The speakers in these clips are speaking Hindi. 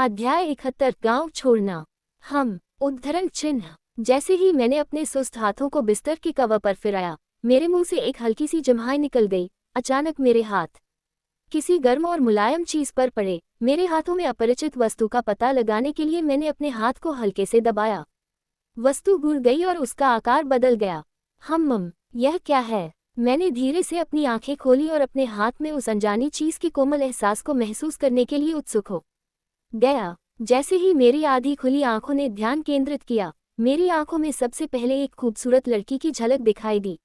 अध्याय 71 गांव छोड़ना। हम उद्धरण चिन्ह। जैसे ही मैंने अपने सुस्त हाथों को बिस्तर के कवर पर फिराया, मेरे मुंह से एक हल्की सी जम्हाई निकल गई। अचानक मेरे हाथ किसी गर्म और मुलायम चीज पर पड़े। मेरे हाथों में अपरिचित वस्तु का पता लगाने के लिए मैंने अपने हाथ को हल्के से दबाया। वस्तु घुल गई और उसका आकार बदल गया। यह क्या है? मैंने धीरे से अपनी आंखें खोली और अपने हाथ में उस अनजानी चीज के कोमल एहसास को महसूस करने के लिए उत्सुक हो गया। जैसे ही मेरी आधी खुली आंखों ने ध्यान केंद्रित किया, मेरी आंखों में सबसे पहले एक खूबसूरत लड़की की झलक दिखाई दी,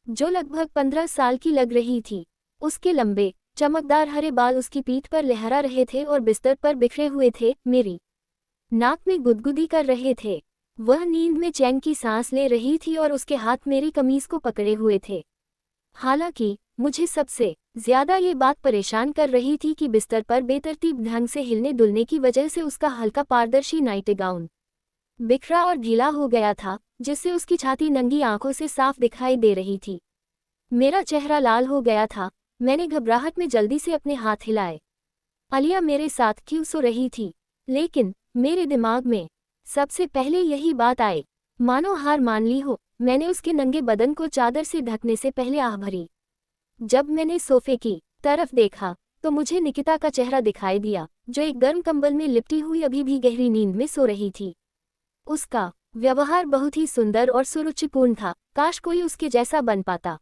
जो लगभग 15 साल की लग रही थी। उसके लंबे चमकदार हरे बाल उसकी पीठ पर लहरा रहे थे और बिस्तर पर बिखरे हुए थे, मेरी नाक में गुदगुदी कर रहे थे। वह नींद में चैन की सांस ले रही थी और उसके हाथ मेरी कमीज को पकड़े हुए थे। हालांकि मुझे सबसे ज्यादा ये बात परेशान कर रही थी कि बिस्तर पर बेतरतीब ढंग से हिलने डुलने की वजह से उसका हल्का पारदर्शी नाइट गाउन बिखरा और ढीला हो गया था, जिससे उसकी छाती नंगी आंखों से साफ दिखाई दे रही थी। मेरा चेहरा लाल हो गया था। मैंने घबराहट में जल्दी से अपने हाथ हिलाए। आलिया मेरे साथ क्यों सो रही थी? लेकिन मेरे दिमाग में सबसे पहले यही बात आई, मानो हार मान ली हो। मैंने उसके नंगे बदन को चादर से ढकने से पहले आह भरी। जब मैंने सोफे की तरफ देखा तो मुझे निकिता का चेहरा दिखाई दिया, जो एक गर्म कंबल में लिपटी हुई अभी भी गहरी नींद में सो रही थी। उसका व्यवहार बहुत ही सुंदर और सुरुचिपूर्ण था। काश कोई उसके जैसा बन पाता।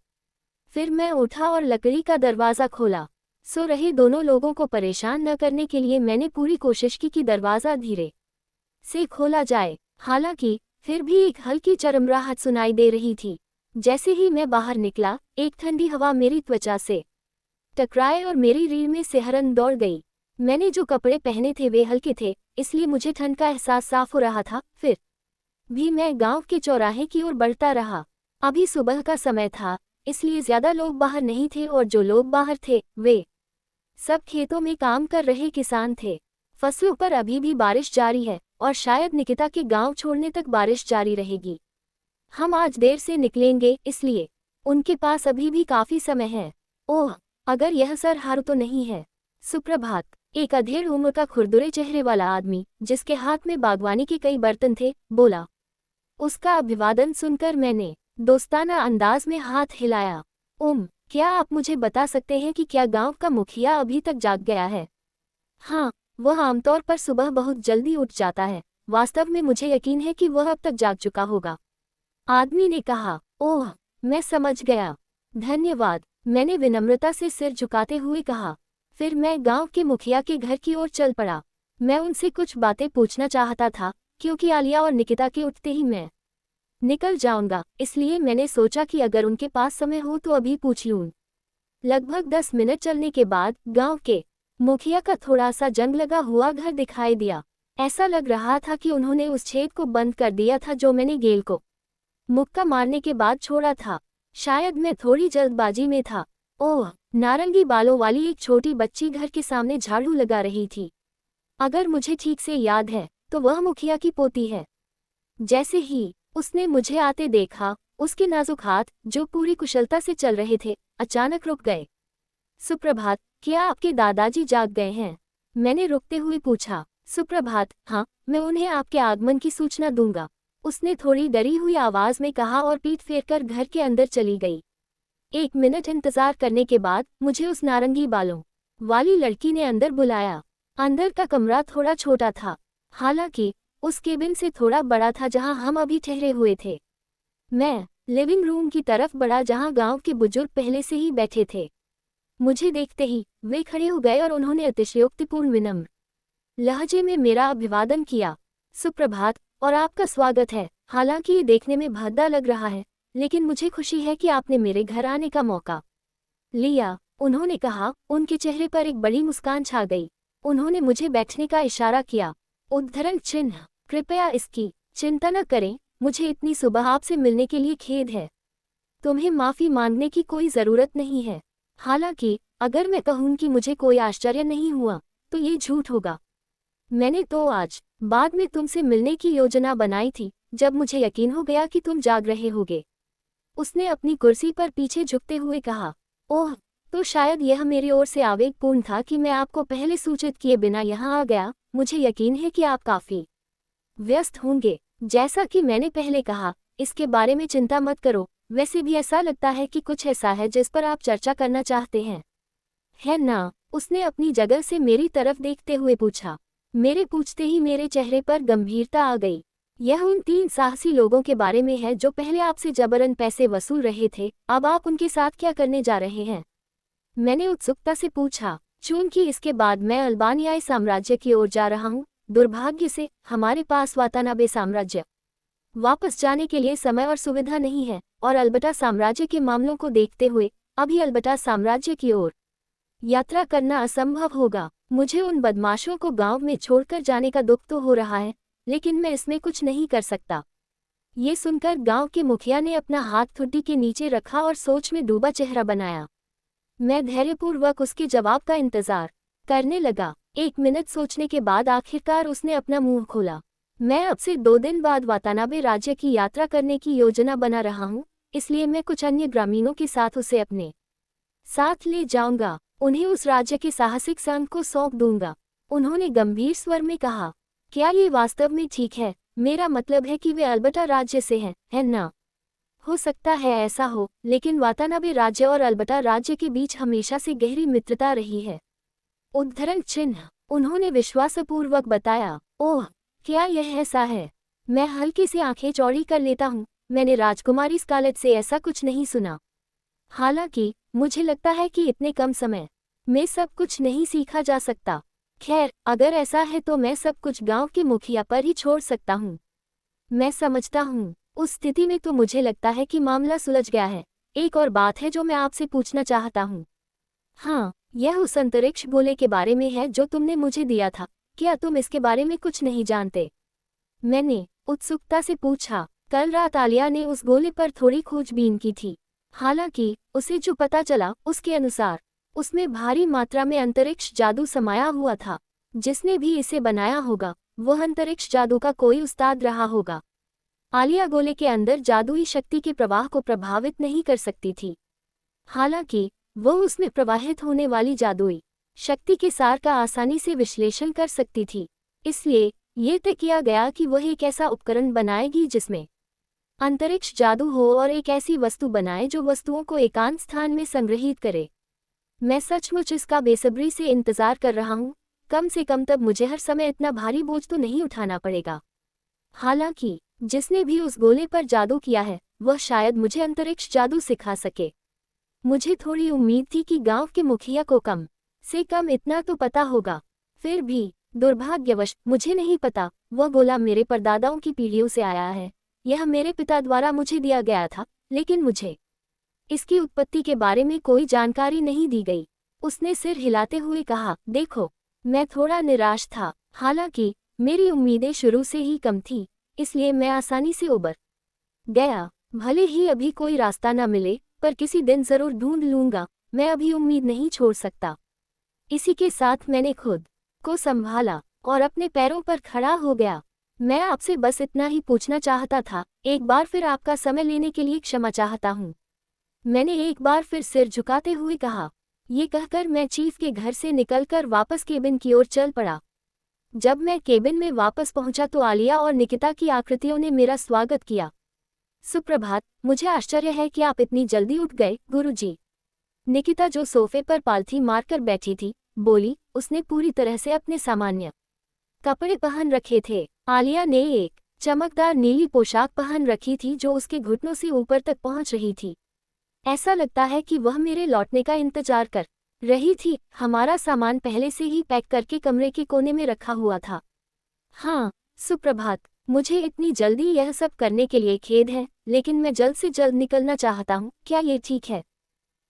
फिर मैं उठा और लकड़ी का दरवाज़ा खोला। सो रहे दोनों लोगों को परेशान न करने के लिए मैंने पूरी कोशिश की कि दरवाज़ा धीरे से खोला जाए। हालांकि फिर भी एक हल्की चरमराहट सुनाई दे रही थी। जैसे ही मैं बाहर निकला, एक ठंडी हवा मेरी त्वचा से टकराए और मेरी रीढ़ में सिहरन दौड़ गई। मैंने जो कपड़े पहने थे वे हल्के थे, इसलिए मुझे ठंड का एहसास साफ हो रहा था। फिर भी मैं गांव के चौराहे की ओर बढ़ता रहा। अभी सुबह का समय था, इसलिए ज्यादा लोग बाहर नहीं थे और जो लोग बाहर थे वे सब खेतों में काम कर रहे किसान थे। फसलों पर अभी भी बारिश जारी है और शायद निकिता के गांव छोड़ने तक बारिश जारी रहेगी। हम आज देर से निकलेंगे, इसलिए उनके पास अभी भी काफी समय है। ओह, अगर यह सर हारू तो नहीं है। सुप्रभात। एक अधेड़ उम्र का खुरदुरे चेहरे वाला आदमी, जिसके हाथ में बागवानी के कई बर्तन थे, बोला। उसका अभिवादन सुनकर मैंने दोस्ताना अंदाज में हाथ हिलाया। क्या आप मुझे बता सकते हैं कि क्या गांव का मुखिया अभी तक जाग गया है? हाँ, वह आमतौर पर सुबह बहुत जल्दी उठ जाता है। वास्तव में मुझे यकीन है कि वह अब तक जाग चुका होगा, आदमी ने कहा। ओह, मैं समझ गया। धन्यवाद, मैंने विनम्रता से सिर झुकाते हुए कहा। फिर मैं गांव के मुखिया के घर की ओर चल पड़ा। मैं उनसे कुछ बातें पूछना चाहता था, क्योंकि आलिया और निकिता के उठते ही मैं निकल जाऊंगा, इसलिए मैंने सोचा कि अगर उनके पास समय हो तो अभी पूछ लूं। लगभग 10 मिनट चलने के बाद गांव के मुखिया का थोड़ा सा जंग लगा हुआ घर दिखाई दिया। ऐसा लग रहा था कि उन्होंने उस छेद को बंद कर दिया था जो मैंने गेल को मुक्का मारने के बाद छोड़ा था। शायद मैं थोड़ी जल्दबाजी में था। ओह, नारंगी बालों वाली एक छोटी बच्ची घर के सामने झाड़ू लगा रही थी। अगर मुझे ठीक से याद है तो वह मुखिया की पोती है। जैसे ही उसने मुझे आते देखा, उसके नाजुक हाथ, जो पूरी कुशलता से चल रहे थे, अचानक रुक गए। सुप्रभात, क्या आपके दादाजी जाग गए हैं? मैंने रुकते हुए पूछा। सुप्रभात, हाँ, मैं उन्हें आपके आगमन की सूचना दूंगा, उसने थोड़ी डरी हुई आवाज में कहा और पीठ फेरकर घर के अंदर चली गई। 1 मिनट इंतजार करने के बाद मुझे उस नारंगी बालों वाली लड़की ने अंदर बुलाया। अंदर का कमरा थोड़ा छोटा था, हालांकि उस केबिन से थोड़ा बड़ा था जहां हम अभी ठहरे हुए थे। मैं लिविंग रूम की तरफ बढ़ा जहां गांव के बुजुर्ग पहले से ही बैठे थे। मुझे देखते ही वे खड़े हो गए और उन्होंने अतिशयोक्तिपूर्ण विनम्र लहजे में मेरा अभिवादन किया। सुप्रभात और आपका स्वागत है। हालांकि ये देखने में भद्दा लग रहा है, लेकिन मुझे खुशी है कि आपने मेरे घर आने का मौका लिया, उन्होंने कहा। उनके चेहरे पर एक बड़ी मुस्कान छा गई। उन्होंने मुझे बैठने का इशारा किया। उद्धरण चिन्ह। कृपया इसकी चिंता न करें, मुझे इतनी सुबह आपसे मिलने के लिए खेद है। तुम्हें माफ़ी मांगने की कोई ज़रूरत नहीं है। हालांकि अगर मैं कहूँ कि मुझे कोई आश्चर्य नहीं हुआ तो ये झूठ होगा। मैंने तो आज बाद में तुमसे मिलने की योजना बनाई थी, जब मुझे यकीन हो गया कि तुम जाग रहे होगे। उसने अपनी कुर्सी पर पीछे झुकते हुए कहा। ओह, तो शायद यह मेरी ओर से आवेगपूर्ण था कि मैं आपको पहले सूचित किए बिना यहाँ आ गया। मुझे यकीन है कि आप काफ़ी व्यस्त होंगे। जैसा कि मैंने पहले कहा, इसके बारे में चिंता मत करो। वैसे भी ऐसा लगता है कि कुछ ऐसा है जिस पर आप चर्चा करना चाहते हैं, है ना? उसने अपनी जगह से मेरी तरफ देखते हुए पूछा। मेरे पूछते ही मेरे चेहरे पर गंभीरता आ गई। यह उन 3 साहसी लोगों के बारे में है जो पहले आपसे जबरन पैसे वसूल रहे थे। अब आप उनके साथ क्या करने जा रहे हैं? मैंने उत्सुकता से पूछा। चूंकि इसके बाद मैं अल्बानियाई साम्राज्य की ओर जा रहा हूँ, दुर्भाग्य से हमारे पास वातानाबे साम्राज्य वापस जाने के लिए समय और सुविधा नहीं है, और अल्बर्टा साम्राज्य के मामलों को देखते हुए अभी अल्बर्टा साम्राज्य की ओर यात्रा करना असंभव होगा। मुझे उन बदमाशों को गांव में छोड़कर जाने का दुख तो हो रहा है, लेकिन मैं इसमें कुछ नहीं कर सकता। ये सुनकर गांव के मुखिया ने अपना हाथ ठुड्डी के नीचे रखा और सोच में डूबा चेहरा बनाया। मैं धैर्यपूर्वक उसके जवाब का इंतजार करने लगा। 1 मिनट सोचने के बाद आखिरकार उसने अपना मुंह खोला। मैं अब से 2 दिन बाद वातानाबे राज्य की यात्रा करने की योजना बना रहा हूँ, इसलिए मैं कुछ अन्य ग्रामीणों के साथ उसे अपने साथ ले जाऊंगा। उन्हें उस राज्य के साहसिक संघ को सौंप दूंगा। उन्होंने गंभीर स्वर में कहा। क्या ये वास्तव में ठीक है? मेरा मतलब है कि वे अल्बर्टा राज्य से हैं, है ना? हो सकता है ऐसा हो, लेकिन वातानाबे राज्य और अल्बर्टा राज्य के बीच हमेशा से गहरी मित्रता रही है। उद्धरण चिन्ह। उन्होंने विश्वासपूर्वक बताया। ओह, क्या यह ऐसा है? मैं हल्की सी आंखें चौड़ी कर लेता हूँ। मैंने राजकुमारी स्कारलेट से ऐसा कुछ नहीं सुना। हालांकि मुझे लगता है कि इतने कम समय में सब कुछ नहीं सीखा जा सकता। खैर, अगर ऐसा है तो मैं सब कुछ गांव के मुखिया पर ही छोड़ सकता हूँ। मैं समझता हूँ। उस स्थिति में तो मुझे लगता है कि मामला सुलझ गया है। एक और बात है जो मैं आपसे पूछना चाहता हूँ। हाँ, यह उस अंतरिक्ष गोले के बारे में है जो तुमने मुझे दिया था। क्या तुम इसके बारे में कुछ नहीं जानते? मैंने उत्सुकता से पूछा। कल रात आलिया ने उस गोले पर थोड़ी खोजबीन की थी। हालांकि उसे जो पता चला उसके अनुसार उसमें भारी मात्रा में अंतरिक्ष जादू समाया हुआ था। जिसने भी इसे बनाया होगा वह अंतरिक्ष जादू का कोई उस्ताद रहा होगा। आलिया गोले के अंदर जादुई शक्ति के प्रवाह को प्रभावित नहीं कर सकती थी। हालांकि वह उसमें प्रवाहित होने वाली जादुई शक्ति के सार का आसानी से विश्लेषण कर सकती थी। इसलिए ये तय किया गया कि वह एक ऐसा उपकरण बनाएगी जिसमें अंतरिक्ष जादू हो और एक ऐसी वस्तु बनाए जो वस्तुओं को एकांत स्थान में संग्रहित करे। मैं सचमुच इसका बेसब्री से इंतजार कर रहा हूँ। कम से कम तब मुझे हर समय इतना भारी बोझ तो नहीं उठाना पड़ेगा। हालांकि जिसने भी उस गोले पर जादू किया है वह शायद मुझे अंतरिक्ष जादू सिखा सके। मुझे थोड़ी उम्मीद थी कि गांव के मुखिया को कम से कम इतना तो पता होगा। फिर भी दुर्भाग्यवश मुझे नहीं पता। वह गोला मेरे परदादाओं की पीढ़ियों से आया है। यह मेरे पिता द्वारा मुझे दिया गया था, लेकिन मुझे इसकी उत्पत्ति के बारे में कोई जानकारी नहीं दी गई। उसने सिर हिलाते हुए कहा, देखो, मैं थोड़ा निराश था। हालांकि मेरी उम्मीदें शुरू से ही कम थी, इसलिए मैं आसानी से उबर गया। भले ही अभी कोई रास्ता न मिले, पर किसी दिन जरूर ढूंढ लूंगा। मैं अभी उम्मीद नहीं छोड़ सकता। इसी के साथ मैंने खुद को संभाला और अपने पैरों पर खड़ा हो गया। मैं आपसे बस इतना ही पूछना चाहता था। एक बार फिर आपका समय लेने के लिए क्षमा चाहता हूँ। मैंने एक बार फिर सिर झुकाते हुए कहा। ये कहकर मैं चीफ के घर से निकलकर वापस केबिन की ओर चल पड़ा। जब मैं केबिन में वापस पहुंचा तो आलिया और निकिता की आकृतियों ने मेरा स्वागत किया। सुप्रभात, मुझे आश्चर्य है कि आप इतनी जल्दी उठ गए, गुरुजी। निकिता, जो सोफे पर पालथी मारकर बैठी थी, बोली। उसने पूरी तरह से अपने सामान्य कपड़े पहन रखे थे। आलिया ने एक चमकदार नीली पोशाक पहन रखी थी जो उसके घुटनों से ऊपर तक पहुंच रही थी। ऐसा लगता है कि वह मेरे लौटने का इंतजार कर रही थी। हमारा सामान पहले से ही पैक करके कमरे के कोने में रखा हुआ था। हाँ, सुप्रभात। मुझे इतनी जल्दी यह सब करने के लिए खेद है, लेकिन मैं जल्द से जल्द निकलना चाहता हूँ। क्या ये ठीक है?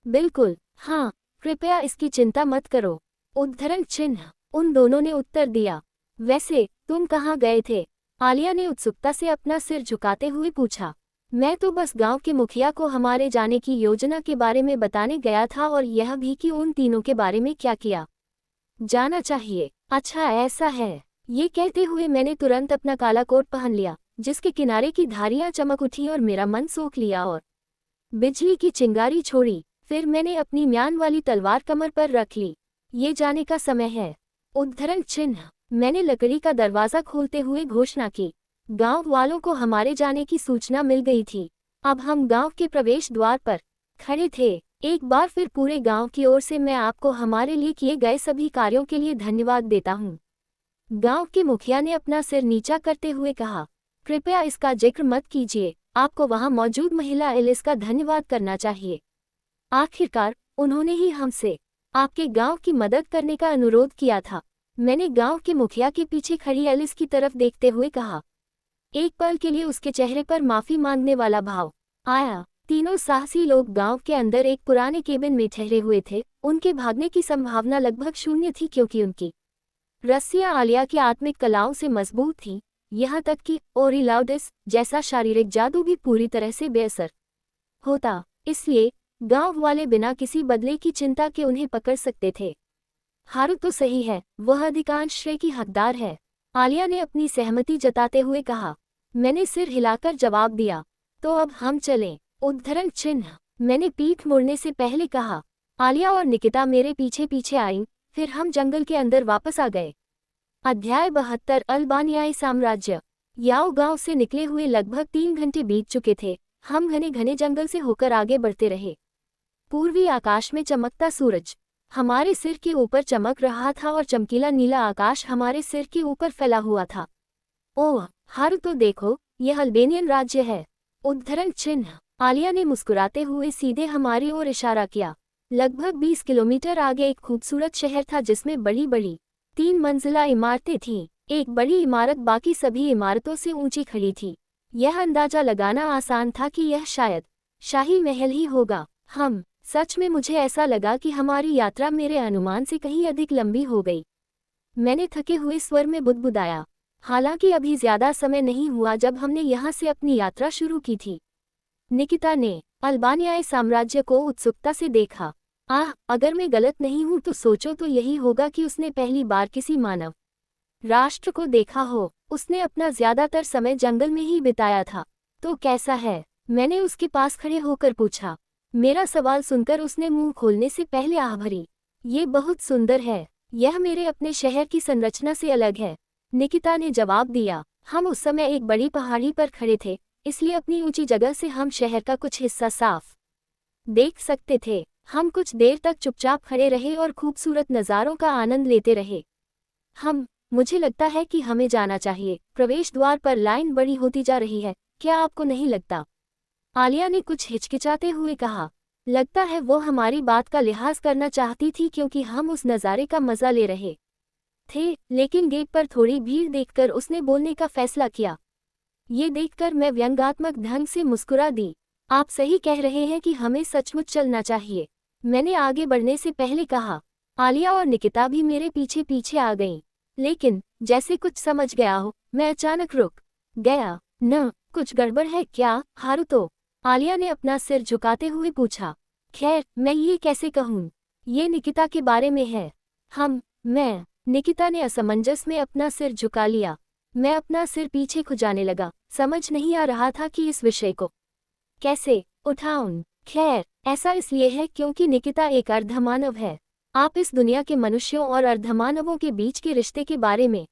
बिल्कुल, हाँ। कृपया इसकी चिंता मत करो। उद्धरण चिन्ह। उन दोनों ने उत्तर दिया। वैसे तुम कहाँ गए थे? आलिया ने उत्सुकता से अपना सिर झुकाते हुए पूछा। मैं तो बस गांव के मुखिया को हमारे जाने की योजना के बारे में बताने गया था, और यह भी कि उन तीनों के बारे में क्या किया जाना चाहिए। अच्छा, ऐसा है। ये कहते हुए मैंने तुरंत अपना काला कोट पहन लिया, जिसके किनारे की धारियां चमक उठी और मेरा मन सोख लिया और बिजली की चिंगारी छोड़ी। फिर मैंने अपनी म्यान वाली तलवार कमर पर रख ली। ये जाने का समय है। उद्धरण चिन्ह। मैंने लकड़ी का दरवाजा खोलते हुए घोषणा की। गांव वालों को हमारे जाने की सूचना मिल गई थी। अब हम गांव के प्रवेश द्वार पर खड़े थे। एक बार फिर पूरे गांव की ओर से मैं आपको हमारे लिए किए गए सभी कार्यों के लिए धन्यवाद देता हूँ। गांव के मुखिया ने अपना सिर नीचा करते हुए कहा, कृपया इसका जिक्र मत कीजिए, आपको वहां मौजूद महिला एलिस का धन्यवाद करना चाहिए। आखिरकार उन्होंने ही हमसे आपके गांव की मदद करने का अनुरोध किया था। मैंने गांव के मुखिया के पीछे खड़ी एलिस की तरफ देखते हुए कहा। एक पल के लिए उसके चेहरे पर माफी मांगने वाला भाव आया। तीनों साहसी लोग गांव के अंदर एक पुराने केबिन में ठहरे हुए थे। उनके भागने की संभावना लगभग शून्य थी क्योंकि उनकी रस्सियां आलिया की आत्मिक कलाओं से मजबूत थीं, यहाँ तक कि ओरिलाउडिस जैसा शारीरिक जादू भी पूरी तरह से बेअसर होता। इसलिए गांव वाले बिना किसी बदले की चिंता के उन्हें पकड़ सकते थे। हारू तो सही है, वह अधिकांश श्रेय की हकदार है, आलिया ने अपनी सहमति जताते हुए कहा। मैंने सिर हिलाकर जवाब दिया। तो अब हम चलें। उद्धरण चिन्ह। मैंने पीठ मोड़ने से पहले कहा। आलिया और निकिता मेरे पीछे पीछे आईं, फिर हम जंगल के अंदर वापस आ गए। अध्याय 72 अल्बानियाई साम्राज्य। याओ गांव से निकले हुए लगभग 3 घंटे बीत चुके थे। हम घने घने जंगल से होकर आगे बढ़ते रहे। पूर्वी आकाश में चमकता सूरज हमारे सिर के ऊपर चमक रहा था और चमकीला नीला आकाश हमारे सिर के ऊपर फैला हुआ था। ओह हारू, तो देखो, यह अल्बेनियन राज्य है। उद्धरण चिन्ह। आलिया ने मुस्कुराते हुए सीधे हमारी ओर इशारा किया। लगभग 20 किलोमीटर आगे एक खूबसूरत शहर था जिसमें बड़ी बड़ी 3 मंजिला इमारतें थीं। एक बड़ी इमारत बाकी सभी इमारतों से ऊंची खड़ी थी। यह अंदाजा लगाना आसान था कि यह शायद शाही महल ही होगा। सच में मुझे ऐसा लगा कि हमारी यात्रा मेरे अनुमान से कहीं अधिक लंबी हो गई। मैंने थके हुए स्वर में बुदबुदाया। हालांकि अभी ज्यादा समय नहीं हुआ जब हमने यहाँ से अपनी यात्रा शुरू की थी। निकिता ने अल्बानियाई साम्राज्य को उत्सुकता से देखा। अगर मैं गलत नहीं हूँ तो सोचो तो यही होगा कि उसने पहली बार किसी मानव राष्ट्र को देखा हो। उसने अपना ज्यादातर समय जंगल में ही बिताया था। तो कैसा है? मैंने उसके पास खड़े होकर पूछा। मेरा सवाल सुनकर उसने मुंह खोलने से पहले आह भरी। ये बहुत सुंदर है। यह मेरे अपने शहर की संरचना से अलग है, निकिता ने जवाब दिया। हम उस समय एक बड़ी पहाड़ी पर खड़े थे, इसलिए अपनी ऊंची जगह से हम शहर का कुछ हिस्सा साफ देख सकते थे। हम कुछ देर तक चुपचाप खड़े रहे और खूबसूरत नज़ारों का आनंद लेते रहे। मुझे लगता है कि हमें जाना चाहिए। प्रवेश द्वार पर लाइन बड़ी होती जा रही है, क्या आपको नहीं लगता? आलिया ने कुछ हिचकिचाते हुए कहा। लगता है वो हमारी बात का लिहाज करना चाहती थी क्योंकि हम उस नज़ारे का मजा ले रहे थे, लेकिन गेट पर थोड़ी भीड़ देखकर उसने बोलने का फैसला किया। ये देखकर मैं व्यंग्यात्मक ढंग से मुस्कुरा दी। आप सही कह रहे हैं कि हमें सचमुच चलना चाहिए, मैंने आगे बढ़ने से पहले कहा। आलिया और निकिता भी मेरे पीछे पीछे आ गईं, लेकिन जैसे कुछ समझ गया हो, मैं अचानक रुक गया। कुछ गड़बड़ है क्या हारू? तो आलिया ने अपना सिर झुकाते हुए पूछा। खैर, मैं ये कैसे कहूँ, ये निकिता के बारे में है। निकिता ने असमंजस में अपना सिर झुका लिया। मैं अपना सिर पीछे खुजाने लगा। समझ नहीं आ रहा था कि इस विषय को कैसे उठाऊं। खैर, ऐसा इसलिए है क्योंकि निकिता एक अर्धमानव है। आप इस दुनिया के मनुष्यों और अर्धमानवों के बीच के रिश्ते के बारे में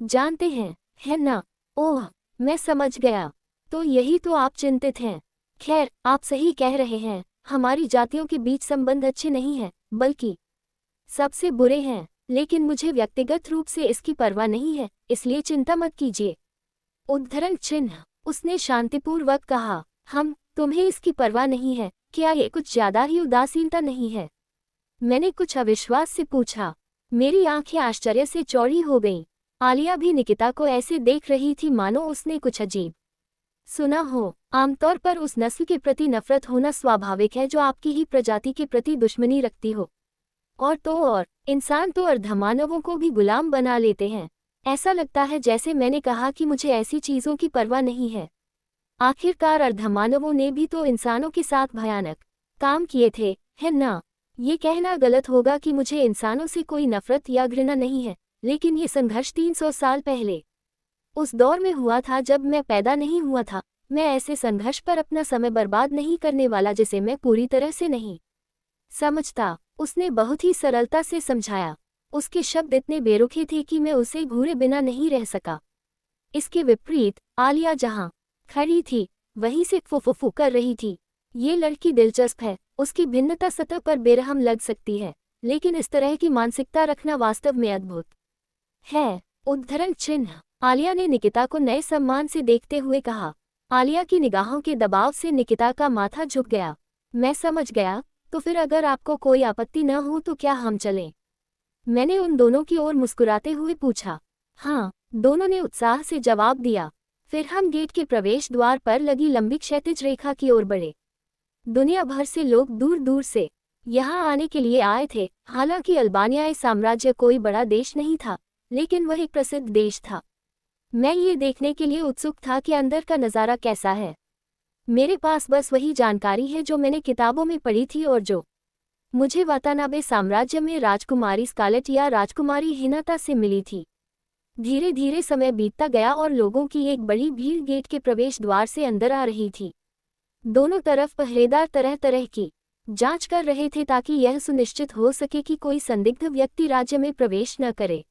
जानते हैं, है ना? ओह, मैं समझ गया। तो यही तो आप चिंतित हैं। खैर, आप सही कह रहे हैं, हमारी जातियों के बीच संबंध अच्छे नहीं हैं, बल्कि सबसे बुरे हैं। लेकिन मुझे व्यक्तिगत रूप से इसकी परवाह नहीं है, इसलिए चिंता मत कीजिए। उद्धरण चिन्ह। उसने शांतिपूर्वक कहा। तुम्हें इसकी परवाह नहीं है, क्या ये कुछ ज्यादा ही उदासीनता नहीं है? मैंने कुछ अविश्वास से पूछा। मेरी आंखें आश्चर्य से चौड़ी हो गईं। आलिया भी निकिता को ऐसे देख रही थी मानो उसने कुछ अजीब सुना हो। आमतौर पर उस नस्ल के प्रति नफरत होना स्वाभाविक है जो आपकी ही प्रजाति के प्रति दुश्मनी रखती हो। और इंसान तो अर्धमानवों को भी गुलाम बना लेते हैं। ऐसा लगता है जैसे मैंने कहा कि मुझे ऐसी चीजों की परवाह नहीं है। आखिरकार अर्धमानवों ने भी तो इंसानों के साथ भयानक काम किए थे, है ना? ये कहना गलत होगा कि मुझे इंसानों से कोई नफरत या घृणा नहीं है, लेकिन ये संघर्ष 300 साल पहले उस दौर में हुआ था जब मैं पैदा नहीं हुआ था। मैं ऐसे संघर्ष पर अपना समय बर्बाद नहीं करने वाला जिसे मैं पूरी तरह से नहीं समझता, उसने बहुत ही सरलता से समझाया। उसके शब्द इतने बेरुखे थे कि मैं उसे घूरे बिना नहीं रह सका। इसके विपरीत आलिया जहां खड़ी थी वहीं से फुफुफु कर रही थी। ये लड़की दिलचस्प है, उसकी भिन्नता सतह पर बेरहम लग सकती है, लेकिन इस तरह की मानसिकता रखना वास्तव में अद्भुत है। उद्धरण चिन्ह। आलिया ने निकिता को नए सम्मान से देखते हुए कहा। आलिया की निगाहों के दबाव से निकिता का माथा झुक गया। मैं समझ गया, तो फिर अगर आपको कोई आपत्ति न हो तो क्या हम चलें? मैंने उन दोनों की ओर मुस्कुराते हुए पूछा। हाँ, दोनों ने उत्साह से जवाब दिया। फिर हम गेट के प्रवेश द्वार पर लगी लंबी क्षैतिज रेखा की ओर बढ़े। दुनिया भर से लोग दूर दूर से यहाँ आने के लिए आए थे। हालांकि अल्बानियाई साम्राज्य कोई बड़ा देश नहीं था, लेकिन वह एक प्रसिद्ध देश था। मैं ये देखने के लिए उत्सुक था कि अंदर का नज़ारा कैसा है। मेरे पास बस वही जानकारी है जो मैंने किताबों में पढ़ी थी और जो मुझे वातानाबे साम्राज्य में राजकुमारी स्कारलेट या राजकुमारी हिनाता से मिली थी। धीरे धीरे समय बीतता गया और लोगों की एक बड़ी भीड़ गेट के प्रवेश द्वार से अंदर आ रही थी। दोनों तरफ पहरेदार तरह तरह की जांच कर रहे थे ताकि यह सुनिश्चित हो सके कि कोई संदिग्ध व्यक्ति राज्य में प्रवेश न करे।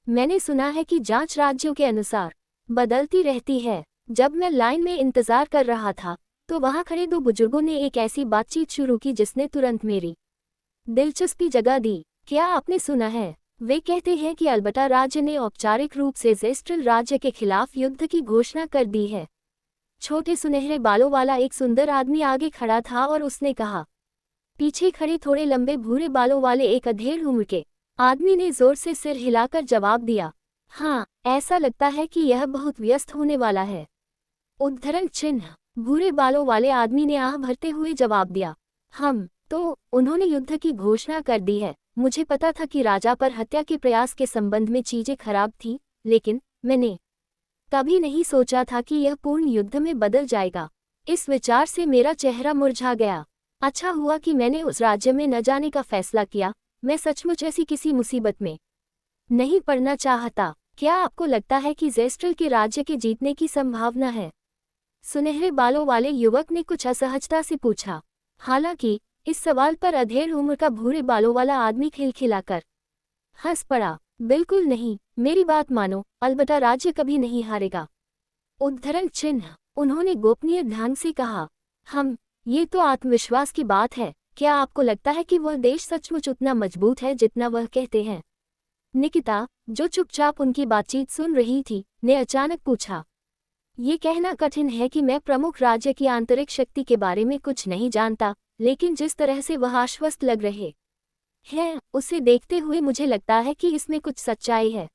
मैंने सुना है कि जांच राज्यों के अनुसार बदलती रहती है। जब मैं लाइन में इंतजार कर रहा था तो वहां खड़े दो बुजुर्गों ने एक ऐसी बातचीत शुरू की जिसने तुरंत मेरी दिलचस्पी जगा दी। क्या आपने सुना है? वे कहते हैं कि अल्बर्टा राज्य ने औपचारिक रूप से ज़ेस्ट्रल राज्य के खिलाफ युद्ध की घोषणा कर दी है। छोटे सुनहरे बालों वाला एक सुंदर आदमी आगे खड़ा था और उसने कहा। पीछे खड़े थोड़े लंबे भूरे बालों वाले एक अधेड़ उम्र के आदमी ने जोर से सिर हिलाकर जवाब दिया। हाँ, ऐसा लगता है कि यह बहुत व्यस्त होने वाला है। उद्धरण चिन्ह। भूरे बालों वाले आदमी ने आह भरते हुए जवाब दिया। उन्होंने युद्ध की घोषणा कर दी है। मुझे पता था कि राजा पर हत्या के प्रयास के संबंध में चीजें खराब थीं, लेकिन मैंने कभी नहीं सोचा था कि यह पूर्ण युद्ध में बदल जाएगा। इस विचार से मेरा चेहरा मुरझा गया। अच्छा हुआ कि मैंने उस राज्य में न जाने का फैसला किया। मैं सचमुच ऐसी किसी मुसीबत में नहीं पड़ना चाहता। क्या आपको लगता है कि ज़ेस्ट्रल के राज्य के जीतने की संभावना है? सुनहरे बालों वाले युवक ने कुछ असहजता से पूछा। हालांकि इस सवाल पर अधेड़ उम्र का भूरे बालों वाला आदमी खिलखिलाकर हंस पड़ा। बिल्कुल नहीं, मेरी बात मानो, अल्बर्टा राज्य कभी नहीं हारेगा। उद्धरण चिन्ह। उन्होंने गोपनीय ढंग से कहा। ये तो आत्मविश्वास की बात है। क्या आपको लगता है कि वह देश सचमुच उतना मजबूत है जितना वह कहते हैं? निकिता, जो चुपचाप उनकी बातचीत सुन रही थी, ने अचानक पूछा। ये कहना कठिन है कि मैं प्रमुख राज्य की आंतरिक शक्ति के बारे में कुछ नहीं जानता, लेकिन जिस तरह से वह आश्वस्त लग रहे हैं, उसे देखते हुए मुझे लगता है कि इसमें कुछ सच्चाई है।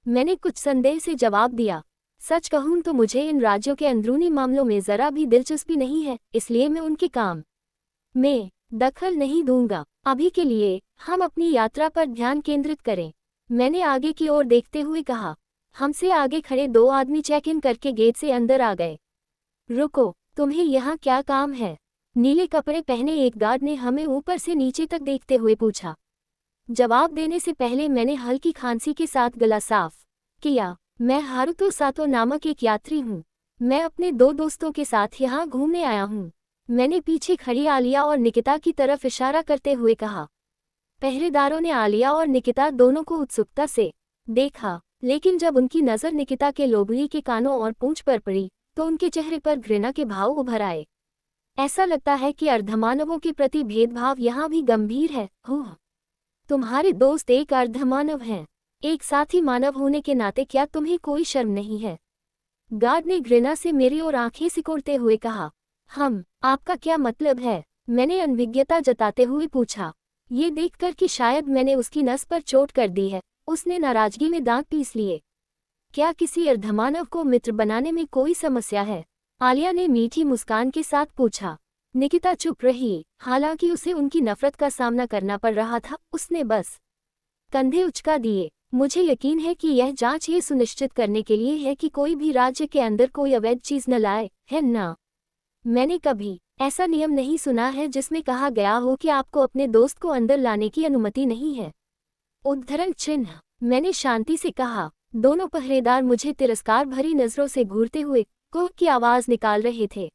मैंने कुछ संदेह से जवाब दिया। सच कहूं तो मुझे इन राज्यों के अंदरूनी मामलों में जरा भी दिलचस्पी नहीं है, इसलिए मैं उनके काम में दखल नहीं दूंगा। अभी के लिए हम अपनी यात्रा पर ध्यान केंद्रित करें। मैंने आगे की ओर देखते हुए कहा। हमसे आगे खड़े दो आदमी चेक इन करके गेट से अंदर आ गए। रुको, तुम्हें यहाँ क्या काम है? नीले कपड़े पहने एक गार्ड ने हमें ऊपर से नीचे तक देखते हुए पूछा। जवाब देने से पहले मैंने हल्की खांसी के साथ गला साफ किया। मैं हारुतो सातो नामक एक यात्री हूँ। मैं अपने दो दोस्तों के साथ यहाँ घूमने आया हूँ। मैंने पीछे खड़ी आलिया और निकिता की तरफ इशारा करते हुए कहा। पहरेदारों ने आलिया और निकिता दोनों को उत्सुकता से देखा, लेकिन जब उनकी नज़र निकिता के लोबड़ी के कानों और पूंछ पर पड़ी तो उनके चेहरे पर घृणा के भाव उभर आए। ऐसा लगता है कि अर्धमानवों के प्रति भेदभाव यहाँ भी गंभीर है। तुम्हारे दोस्त एक अर्धमानव हैं। एक साथी मानव होने के नाते क्या तुम्हें कोई शर्म नहीं है? गार्ड ने घृणा से मेरी ओर आंखें सिकोड़ते हुए कहा। आपका क्या मतलब है? मैंने अनभिज्ञता जताते हुए पूछा। ये देखकर कि शायद मैंने उसकी नस पर चोट कर दी है, उसने नाराजगी में दांत पीस लिए। क्या किसी अर्धमानव को मित्र बनाने में कोई समस्या है? आलिया ने मीठी मुस्कान के साथ पूछा। निकिता चुप रही। हालांकि उसे उनकी नफरत का सामना करना पड़ रहा था, उसने बस कंधे उचका दिए। मुझे यकीन है कि यह जांच ये सुनिश्चित करने के लिए है कि कोई भी राज्य के अंदर कोई अवैध चीज न लाए, है ना? मैंने कभी ऐसा नियम नहीं सुना है जिसमें कहा गया हो कि आपको अपने दोस्त को अंदर लाने की अनुमति नहीं है। उद्धरण चिन्ह। मैंने शांति से कहा। दोनों पहरेदार मुझे तिरस्कार भरी नजरों से घूरते हुए कुह की आवाज निकाल रहे थे।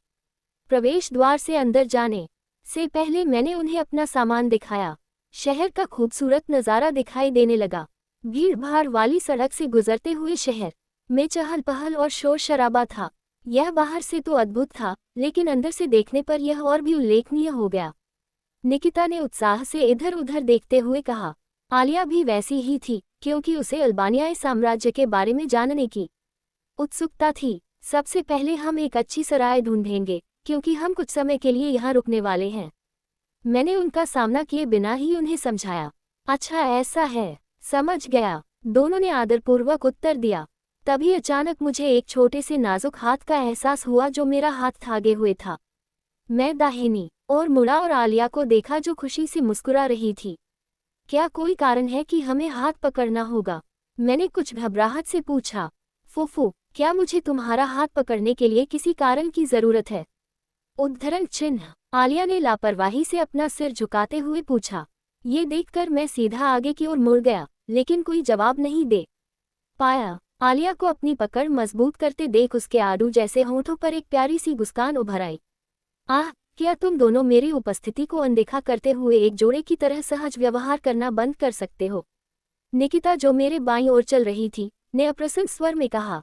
प्रवेश द्वार से अंदर जाने से पहले मैंने उन्हें अपना सामान दिखाया। शहर का खूबसूरत नज़ारा दिखाई देने लगा। भीड़ भाड़ वाली सड़क से गुजरते हुए शहर में चहल पहल और शोर शराबा था। यह बाहर से तो अद्भुत था, लेकिन अंदर से देखने पर यह और भी उल्लेखनीय हो गया। निकिता ने उत्साह से इधर उधर देखते हुए कहा। आलिया भी वैसी ही थी, क्योंकि उसे अल्बानियाई साम्राज्य के बारे में जानने की उत्सुकता थी। सबसे पहले हम एक अच्छी सराय ढूंढेंगे, क्योंकि हम कुछ समय के लिए यहाँ रुकने वाले हैं। मैंने उनका सामना किए बिना ही उन्हें समझाया। अच्छा ऐसा है, समझ गया, दोनों ने आदरपूर्वक उत्तर दिया। तभी अचानक मुझे एक छोटे से नाजुक हाथ का एहसास हुआ जो मेरा हाथ थामे हुए था। मैं दाहिनी ओर मुड़ा और आलिया को देखा जो खुशी से मुस्कुरा रही थी। क्या कोई कारण है कि हमें हाथ पकड़ना होगा? मैंने कुछ घबराहट से पूछा। फूफू, क्या मुझे तुम्हारा हाथ पकड़ने के लिए किसी कारण की जरूरत है? उद्धरण चिन्ह। आलिया ने लापरवाही से अपना सिर झुकाते हुए पूछा। ये देखकर मैं सीधा आगे की ओर मुड़ गया, लेकिन कोई जवाब नहीं दे पाया। आलिया को अपनी पकड़ मजबूत करते देख उसके आड़ू जैसे होठों पर एक प्यारी सी मुस्कान उभर आई। आह, क्या तुम दोनों मेरी उपस्थिति को अनदेखा करते हुए एक जोड़े की तरह सहज व्यवहार करना बंद कर सकते हो? निकिता, जो मेरे बाईं ओर चल रही थी, ने अप्रसन्न स्वर में कहा।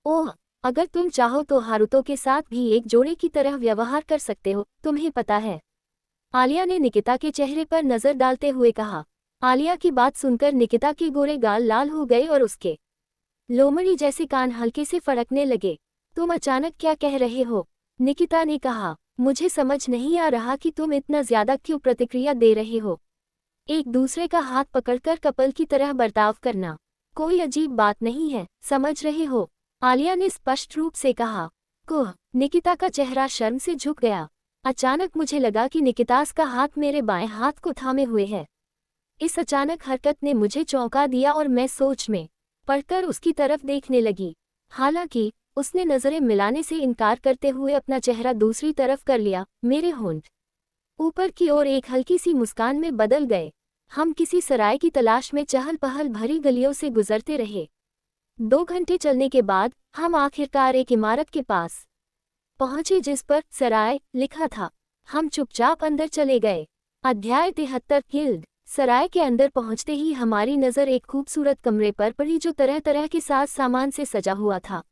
ओह, अगर तुम चाहो तो हारुतो के साथ भी एक जोड़े की तरह व्यवहार कर सकते हो, तुम्हें पता है। आलिया ने निकिता के चेहरे पर नजर डालते हुए कहा। आलिया की बात सुनकर निकिता के गोरे गाल लाल हो गए और उसके लोमड़ी जैसे कान हल्के से फड़कने लगे। तुम अचानक क्या कह रहे हो? निकिता ने कहा। मुझे समझ नहीं आ रहा कि तुम इतना ज्यादा क्यों प्रतिक्रिया दे रहे हो। एक दूसरे का हाथ पकड़कर कपल की तरह बर्ताव करना कोई अजीब बात नहीं है, समझ रहे हो? आलिया ने स्पष्ट रूप से कहा। कुह। निकिता का चेहरा शर्म से झुक गया। अचानक मुझे लगा कि निकितास का हाथ मेरे बाएं हाथ को थामे हुए है। इस अचानक हरकत ने मुझे चौंका दिया और मैं सोच में पड़कर उसकी तरफ देखने लगी। हालांकि उसने नजरें मिलाने से इनकार करते हुए अपना चेहरा दूसरी तरफ कर लिया। मेरे होंठ ऊपर की ओर एक हल्की सी मुस्कान में बदल गए। हम किसी सराय की तलाश में चहल पहल भरी गलियों से गुजरते रहे। 2 घंटे चलने के बाद हम आखिरकार एक इमारत के पास पहुंचे जिस पर सराय लिखा था। हम चुपचाप अंदर चले गए। अध्याय 73 गिल्ड। सराय के अंदर पहुंचते ही हमारी नज़र एक खूबसूरत कमरे पर पड़ी जो तरह तरह के साज सामान से सजा हुआ था।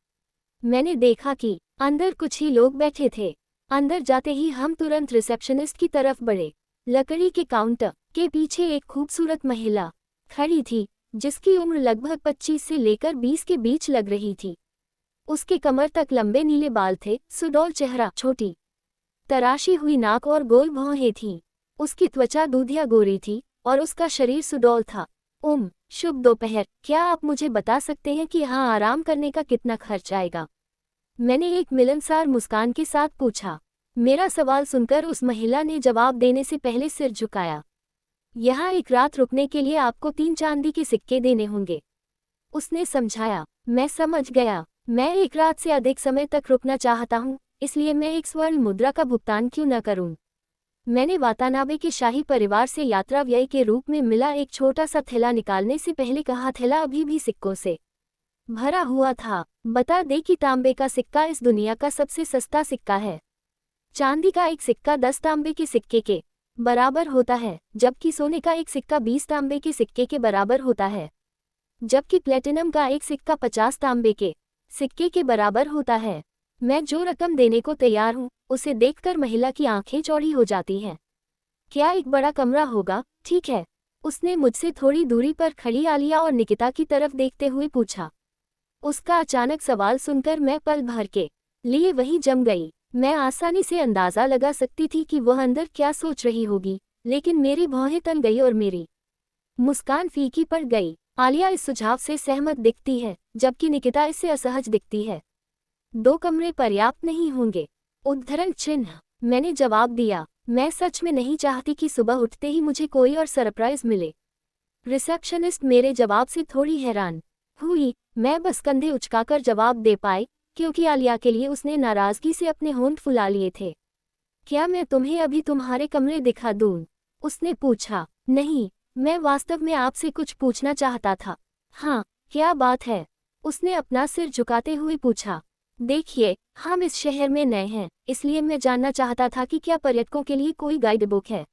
मैंने देखा कि अंदर कुछ ही लोग बैठे थे। अंदर जाते ही हम तुरंत रिसेप्शनिस्ट की तरफ बढ़े। लकड़ी के काउंटर के पीछे एक खूबसूरत महिला खड़ी थी, जिसकी उम्र लगभग 25 से लेकर 20 के बीच लग रही थी। उसके कमर तक लंबे नीले बाल थे, सुडौल चेहरा, छोटी तराशी हुई नाक और गोल भौहें थीं। उसकी त्वचा दूधिया गोरी थी और उसका शरीर सुडौल था। शुभ दोपहर। क्या आप मुझे बता सकते हैं कि यहाँ आराम करने का कितना खर्च आएगा? मैंने एक मिलनसार मुस्कान के साथ पूछा। मेरा सवाल सुनकर उस महिला ने जवाब देने से पहले सिर झुकाया। यहाँ एक रात रुकने के लिए आपको 3 चांदी के सिक्के देने होंगे, उसने समझाया। मैं समझ गया। मैं एक रात से अधिक समय तक रुकना चाहता हूँ, इसलिए मैं एक स्वर्ण मुद्रा का भुगतान क्यों न करूँ। मैंने वातानाबे के शाही परिवार से यात्रा व्यय के रूप में मिला एक छोटा सा थैला निकालने से पहले कहा। थैला अभी भी सिक्कों से भरा हुआ था। बता दे कि तांबे का सिक्का इस दुनिया का सबसे सस्ता सिक्का है। चांदी का एक सिक्का 10 तांबे के सिक्के के बराबर होता है, जबकि सोने का एक सिक्का 20 तांबे के सिक्के के बराबर होता है। जबकि प्लेटिनम का एक सिक्का 50 तांबे के सिक्के के बराबर होता है। मैं जो रकम देने को तैयार हूँ, उसे देखकर महिला की आंखें चौड़ी हो जाती हैं। क्या एक बड़ा कमरा होगा? ठीक है, उसने मुझसे थोड़ी दूरी पर खड़ी आलिया और निकिता की तरफ देखते हुए पूछा। उसका अचानक सवाल सुनकर मैं पल भर के लिए वहीं जम गई। मैं आसानी से अंदाजा लगा सकती थी कि वह अंदर क्या सोच रही होगी, लेकिन मेरी भौहें तन गई और मेरी मुस्कान फीकी पड़ गई। आलिया इस सुझाव से सहमत दिखती है, जबकि निकिता इससे असहज दिखती है। 2 कमरे पर्याप्त नहीं होंगे। उद्धरण चिन्ह। मैंने जवाब दिया। मैं सच में नहीं चाहती कि सुबह उठते ही मुझे कोई और सरप्राइज मिले। रिसेप्शनिस्ट मेरे जवाब से थोड़ी हैरान हुई। मैं बस कंधे उचकाकर जवाब दे पाई, क्योंकि आलिया के लिए उसने नाराजगी से अपने होंठ फुला लिए थे। क्या मैं तुम्हें अभी तुम्हारे कमरे दिखा दूं? उसने पूछा। नहीं, मैं वास्तव में आपसे कुछ पूछना चाहता था। हाँ, क्या बात है? उसने अपना सिर झुकाते हुए पूछा। देखिए, हम इस शहर में नए हैं, इसलिए मैं जानना चाहता था कि क्या पर्यटकों के लिए कोई गाइड बुक है।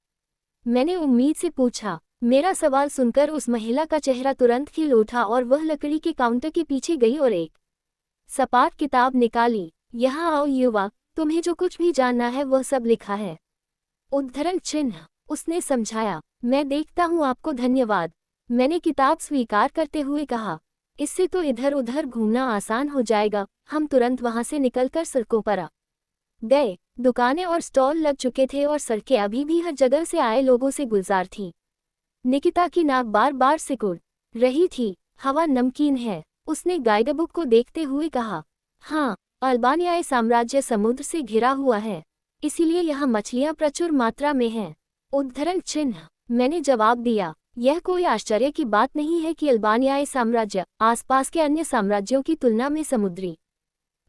मैंने उम्मीद से पूछा। मेरा सवाल सुनकर उस महिला का चेहरा तुरंत खिल उठा और वह लकड़ी के काउंटर के पीछे गई और एक सपाट किताब निकाली। यहाँ आओ युवा, तुम्हें जो कुछ भी जानना है वह सब लिखा है। उद्धरण चिन्ह, उसने समझाया। मैं देखता हूँ, आपको धन्यवाद। मैंने किताब स्वीकार करते हुए कहा। इससे तो इधर उधर घूमना आसान हो जाएगा। हम तुरंत वहां से निकलकर सड़कों पर आ गए। दुकानें और स्टॉल लग चुके थे और सड़कें अभी भी हर जगह से आए लोगों से गुलजार थीं। निकिता की नाक बार बार सिकुड़ रही थी। हवा नमकीन है, उसने गाइडबुक को देखते हुए कहा। हाँ, अल्बानियाई साम्राज्य समुद्र से घिरा हुआ है, इसीलिए यहाँ मछलियाँ प्रचुर मात्रा में हैं। उद्धरण चिन्ह, मैंने जवाब दिया। यह कोई आश्चर्य की बात नहीं है कि अल्बानियाई साम्राज्य आसपास के अन्य साम्राज्यों की तुलना में समुद्री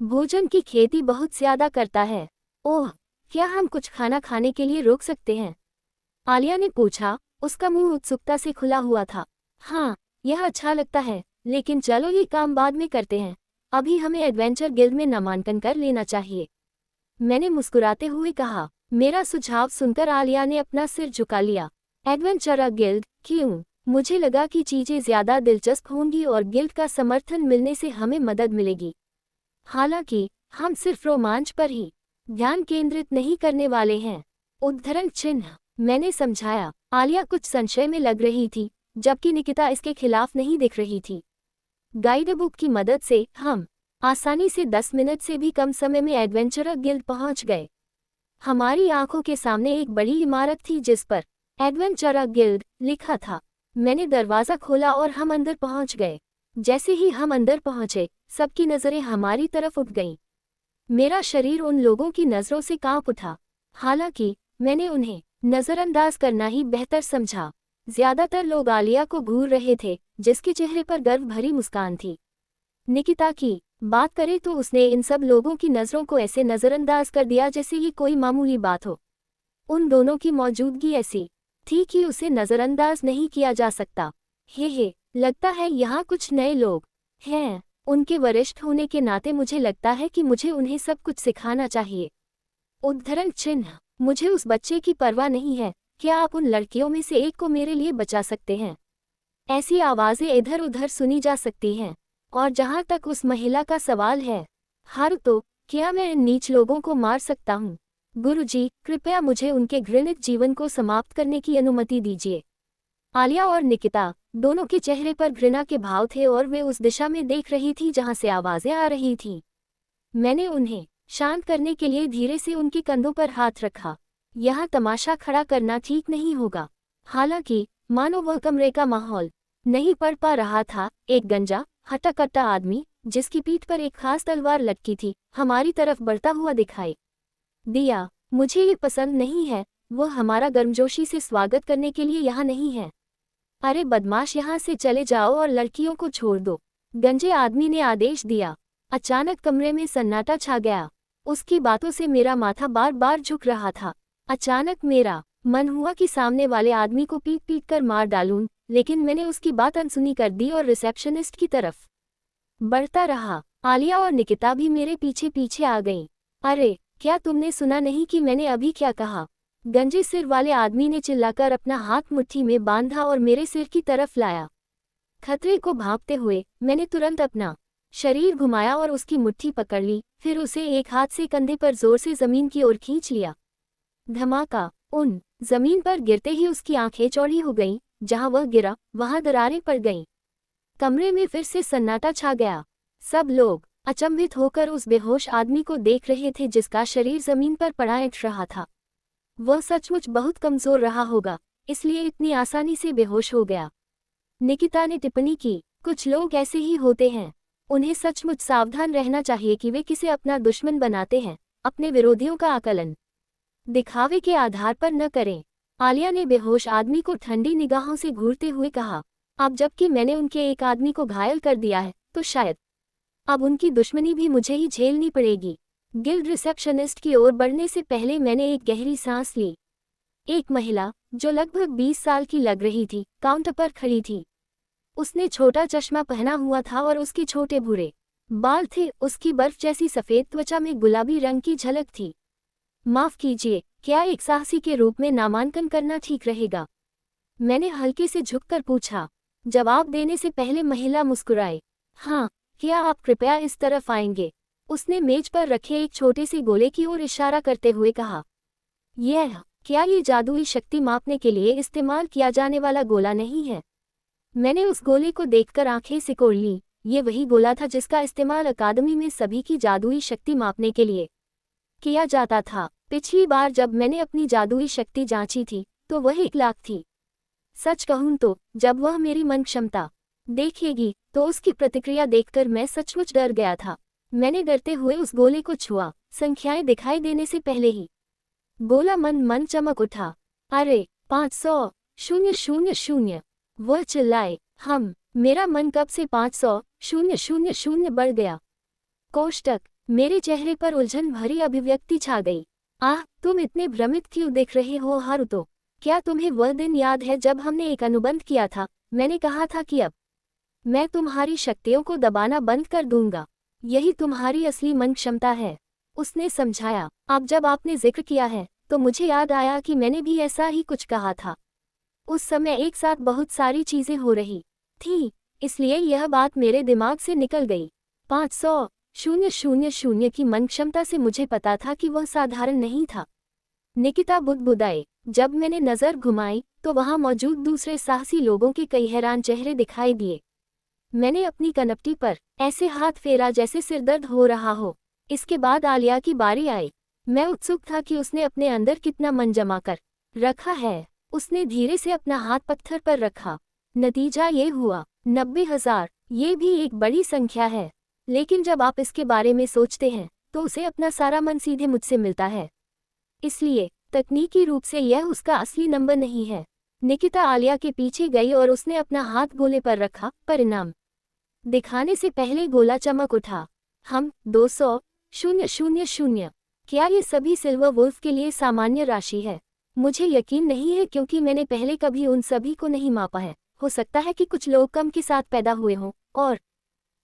भोजन की खेती बहुत ज्यादा करता है। ओह, क्या हम कुछ खाना खाने के लिए रोक सकते हैं? आलिया ने पूछा। उसका मुंह उत्सुकता से खुला हुआ था। हाँ, यह अच्छा लगता है, लेकिन चलो ये काम बाद में करते हैं। अभी हमें एडवेंचर गिल्ड में नामांकन कर लेना चाहिए, मैंने मुस्कुराते हुए कहा। मेरा सुझाव सुनकर आलिया ने अपना सिर झुका लिया। Adventure guild? क्यों? मुझे लगा कि चीजें ज्यादा दिलचस्प होंगी और गिल्ड का समर्थन मिलने से हमें मदद मिलेगी। हालांकि हम सिर्फ रोमांच पर ही ध्यान केंद्रित नहीं करने वाले हैं। उद्धरण चिन्ह, मैंने समझाया। आलिया कुछ संशय में लग रही थी, जबकि निकिता इसके खिलाफ नहीं दिख रही थी। गाइडबुक की मदद से हम आसानी से 10 मिनट से भी कम समय में एडवेंचर गिल्ड पहुंच गए। हमारी आंखों के सामने एक बड़ी इमारत थी जिस पर एडवेंचर गिल्ड लिखा था। मैंने दरवाज़ा खोला और हम अंदर पहुंच गए। जैसे ही हम अंदर पहुंचे, सबकी नज़रें हमारी तरफ उठ गईं। मेरा शरीर उन लोगों की नज़रों से कांप उठा। हालांकि मैंने उन्हें नज़रअंदाज करना ही बेहतर समझा। ज्यादातर लोग आलिया को घूर रहे थे, जिसके चेहरे पर गर्व भरी मुस्कान थी। निकिता की बात करें तो उसने इन सब लोगों की नज़रों को ऐसे नज़रअंदाज कर दिया जैसे ये कोई मामूली बात हो। उन दोनों की मौजूदगी ऐसी थी कि उसे नज़रअंदाज नहीं किया जा सकता। हे, लगता है यहाँ कुछ नए लोग हैं। उनके वरिष्ठ होने के नाते मुझे लगता है कि मुझे उन्हें सब कुछ सिखाना चाहिए। उद्धरण चिन्ह, मुझे उस बच्चे की परवाह नहीं है। क्या आप उन लड़कियों में से एक को मेरे लिए बचा सकते हैं? ऐसी आवाज़ें इधर उधर सुनी जा सकती हैं। और जहाँ तक उस महिला का सवाल है, हर तो क्या मैं इन नीच लोगों को मार सकता हूँ? गुरुजी, कृपया मुझे उनके घृणित जीवन को समाप्त करने की अनुमति दीजिए। आलिया और निकिता दोनों के चेहरे पर घृणा के भाव थे और वे उस दिशा में देख रही थी जहाँ से आवाज़ें आ रही थीं। मैंने उन्हें शांत करने के लिए धीरे से उनके कंधों पर हाथ रखा। यहाँ तमाशा खड़ा करना ठीक नहीं होगा। हालांकि मानो वह कमरे का माहौल नहीं पढ़ पा रहा था। एक गंजा हट्टा-कट्टा आदमी, जिसकी पीठ पर एक खास तलवार लटकी थी, हमारी तरफ बढ़ता हुआ दिखाई दिया। मुझे ये पसंद नहीं है। वह हमारा गर्मजोशी से स्वागत करने के लिए यहाँ नहीं है। अरे बदमाश, यहाँ से चले जाओ और लड़कियों को छोड़ दो, गंजे आदमी ने आदेश दिया। अचानक कमरे में सन्नाटा छा गया। उसकी बातों से मेरा माथा बार बार झुक रहा था। अचानक मेरा मन हुआ कि सामने वाले आदमी को पीट पीट कर मार डालूं, लेकिन मैंने उसकी बात अनसुनी कर दी और रिसेप्शनिस्ट की तरफ बढ़ता रहा। आलिया और निकिता भी मेरे पीछे पीछे आ गईं। अरे, क्या तुमने सुना नहीं कि मैंने अभी क्या कहा? गंजे सिर वाले आदमी ने चिल्लाकर अपना हाथ मुट्ठी में बांधा और मेरे सिर की तरफ लाया। खतरे को भांपते हुए मैंने तुरंत अपना शरीर घुमाया और उसकी मुट्ठी पकड़ ली, फिर उसे एक हाथ से कंधे पर जोर से जमीन की ओर खींच लिया। धमाका! उन जमीन पर गिरते ही उसकी आंखें चौड़ी हो गईं। जहां वह गिरा वहां दरारें पड़ गईं। कमरे में फिर से सन्नाटा छा गया। सब लोग अचंभित होकर उस बेहोश आदमी को देख रहे थे जिसका शरीर जमीन पर पड़ा ऐंठ रहा था। वह सचमुच बहुत कमजोर रहा होगा, इसलिए इतनी आसानी से बेहोश हो गया। निकिता ने टिप्पणी की, कुछ लोग ऐसे ही होते हैं। उन्हें सचमुच सावधान रहना चाहिए कि वे किसे अपना दुश्मन बनाते हैं। अपने विरोधियों का आकलन दिखावे के आधार पर न करें। आलिया ने बेहोश आदमी को ठंडी निगाहों से घूरते हुए कहा। अब जबकि मैंने उनके एक आदमी को घायल कर दिया है, तो शायद अब उनकी दुश्मनी भी मुझे ही झेलनी पड़ेगी। गिल्ड रिसेप्शनिस्ट की ओर बढ़ने से पहले मैंने एक गहरी सांस ली। एक महिला, जो लगभग 20 साल की लग रही थी, काउंटर पर खड़ी थी। उसने छोटा चश्मा पहना हुआ था और उसके छोटे भूरे बाल थे, उसकी बर्फ जैसी सफेद त्वचा में गुलाबी रंग की झलक थी। माफ कीजिए, क्या एक साहसी के रूप में नामांकन करना ठीक रहेगा? मैंने हल्के से झुककर पूछा। जवाब देने से पहले महिला मुस्कुराए। हाँ, क्या आप कृपया इस तरफ आएंगे? उसने मेज पर रखे एक छोटे से गोले की ओर इशारा करते हुए कहा। क्या ये जादुई शक्ति मापने के लिए इस्तेमाल किया जाने वाला गोला नहीं है? मैंने उस गोले को देखकर आंखें सिकोड़ लीं। ये वही गोला था जिसका इस्तेमाल अकादमी में सभी की जादुई शक्ति मापने के लिए किया जाता था। पिछली बार जब मैंने अपनी जादुई शक्ति जांची थी तो वह 1 लाख थी। सच कहूं तो जब वह मेरी मन क्षमता देखेगी तो उसकी प्रतिक्रिया देखकर मैं सचमुच डर गया था। मैंने डरते हुए उस गोले को छुआ, संख्याएं दिखाई देने से पहले ही गोला मन चमक उठा। अरे 500 000। वह चिल्लाए। मेरा मन कब से 500 000 बढ़ गया। कोष्टक। मेरे चेहरे पर उलझन भरी अभिव्यक्ति छा गई। तुम इतने भ्रमित क्यों दिख रहे हो हारुतो? क्या तुम्हें वह दिन याद है जब हमने एक अनुबंध किया था? मैंने कहा था कि अब मैं तुम्हारी शक्तियों को दबाना बंद कर दूंगा। यही तुम्हारी असली मन क्षमता है, उसने समझाया। अब जब आपने जिक्र किया है तो मुझे याद आया कि मैंने भी ऐसा ही कुछ कहा था। उस समय एक साथ बहुत सारी चीजें हो रही थी, इसलिए यह बात मेरे दिमाग से निकल गई। 500 000 की मन क्षमता से मुझे पता था कि वह साधारण नहीं था। निकिता बुदबुदाए। जब मैंने नजर घुमाई तो वहां मौजूद दूसरे साहसी लोगों के कई हैरान चेहरे दिखाई दिए। मैंने अपनी कनपटी पर ऐसे हाथ फेरा जैसे सिरदर्द हो रहा हो। इसके बाद आलिया की बारी आई। मैं उत्सुक था कि उसने अपने अंदर कितना मन जमा कर रखा है। उसने धीरे से अपना हाथ पत्थर पर रखा। नतीजा ये हुआ 90,000। ये भी एक बड़ी संख्या है, लेकिन जब आप इसके बारे में सोचते हैं तो उसे अपना सारा मन सीधे मुझसे मिलता है। इसलिए तकनीकी रूप से यह उसका असली नंबर नहीं है। निकिता आलिया के पीछे गई और उसने अपना हाथ गोले पर रखा। परिणाम दिखाने से पहले गोला चमक उठा। 200 000। क्या ये सभी सिल्वर वुल्फ के लिए सामान्य राशि है? मुझे यकीन नहीं है क्योंकि मैंने पहले कभी उन सभी को नहीं मापा है। हो सकता है कि कुछ लोग कम के साथ पैदा हुए हों और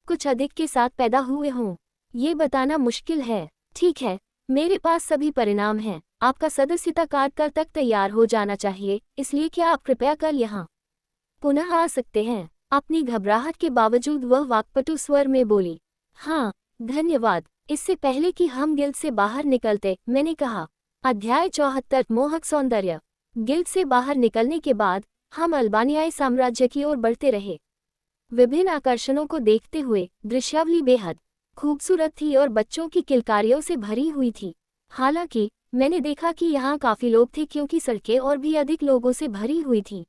कुछ अधिक के साथ पैदा हुए हों। ये बताना मुश्किल है। ठीक है, मेरे पास सभी परिणाम हैं। आपका सदस्यता कार्ड कल तक तैयार हो जाना चाहिए, इसलिए क्या आप कृपया कल यहाँ पुनः आ सकते हैं? अपनी घबराहट के बावजूद वह वाक्पटु स्वर में बोली। हाँ, धन्यवाद। इससे पहले कि हम गिल्ड से बाहर निकलते, मैंने कहा। अध्याय 74 मोहक सौंदर्य। गिल्ड से बाहर निकलने के बाद हम अल्बानियाई साम्राज्य की ओर बढ़ते रहे। विभिन्न आकर्षणों को देखते हुए दृश्यावली बेहद खूबसूरत थी और बच्चों की किलकारियों से भरी हुई थी। हालांकि मैंने देखा कि यहाँ काफी लोग थे क्योंकि सड़कें और भी अधिक लोगों से भरी हुई थी।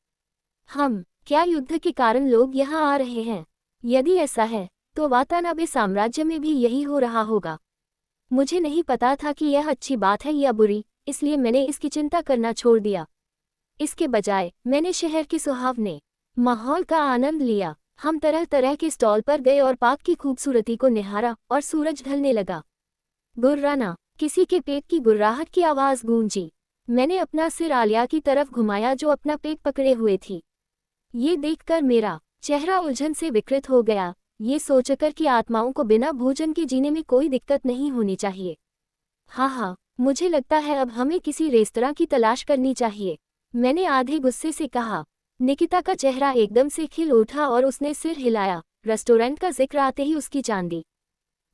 क्या युद्ध के कारण लोग यहाँ आ रहे हैं? यदि ऐसा है तो वातानाबे साम्राज्य में भी यही हो रहा होगा। मुझे नहीं पता था कि यह अच्छी बात है या बुरी, इसलिए मैंने इसकी चिंता करना छोड़ दिया। इसके बजाय मैंने शहर के सुहावने माहौल का आनंद लिया। हम तरह तरह के स्टॉल पर गए और पार्क की खूबसूरती को निहारा और सूरज ढलने लगा। गुर्राना, किसी के पेट की गुर्राहट की आवाज गूंजी। मैंने अपना सिर आलिया की तरफ घुमाया जो अपना पेट पकड़े हुए थी। ये देखकर मेरा चेहरा उलझन से विकृत हो गया, ये सोचकर कि आत्माओं को बिना भोजन के जीने में कोई दिक्कत नहीं होनी चाहिए। हाँ, मुझे लगता है अब हमें किसी रेस्तरां की तलाश करनी चाहिए, मैंने आधे गुस्से से कहा। निकिता का चेहरा एकदम से खिल उठा और उसने सिर हिलाया। रेस्टोरेंट का जिक्र आते ही उसकी चांदी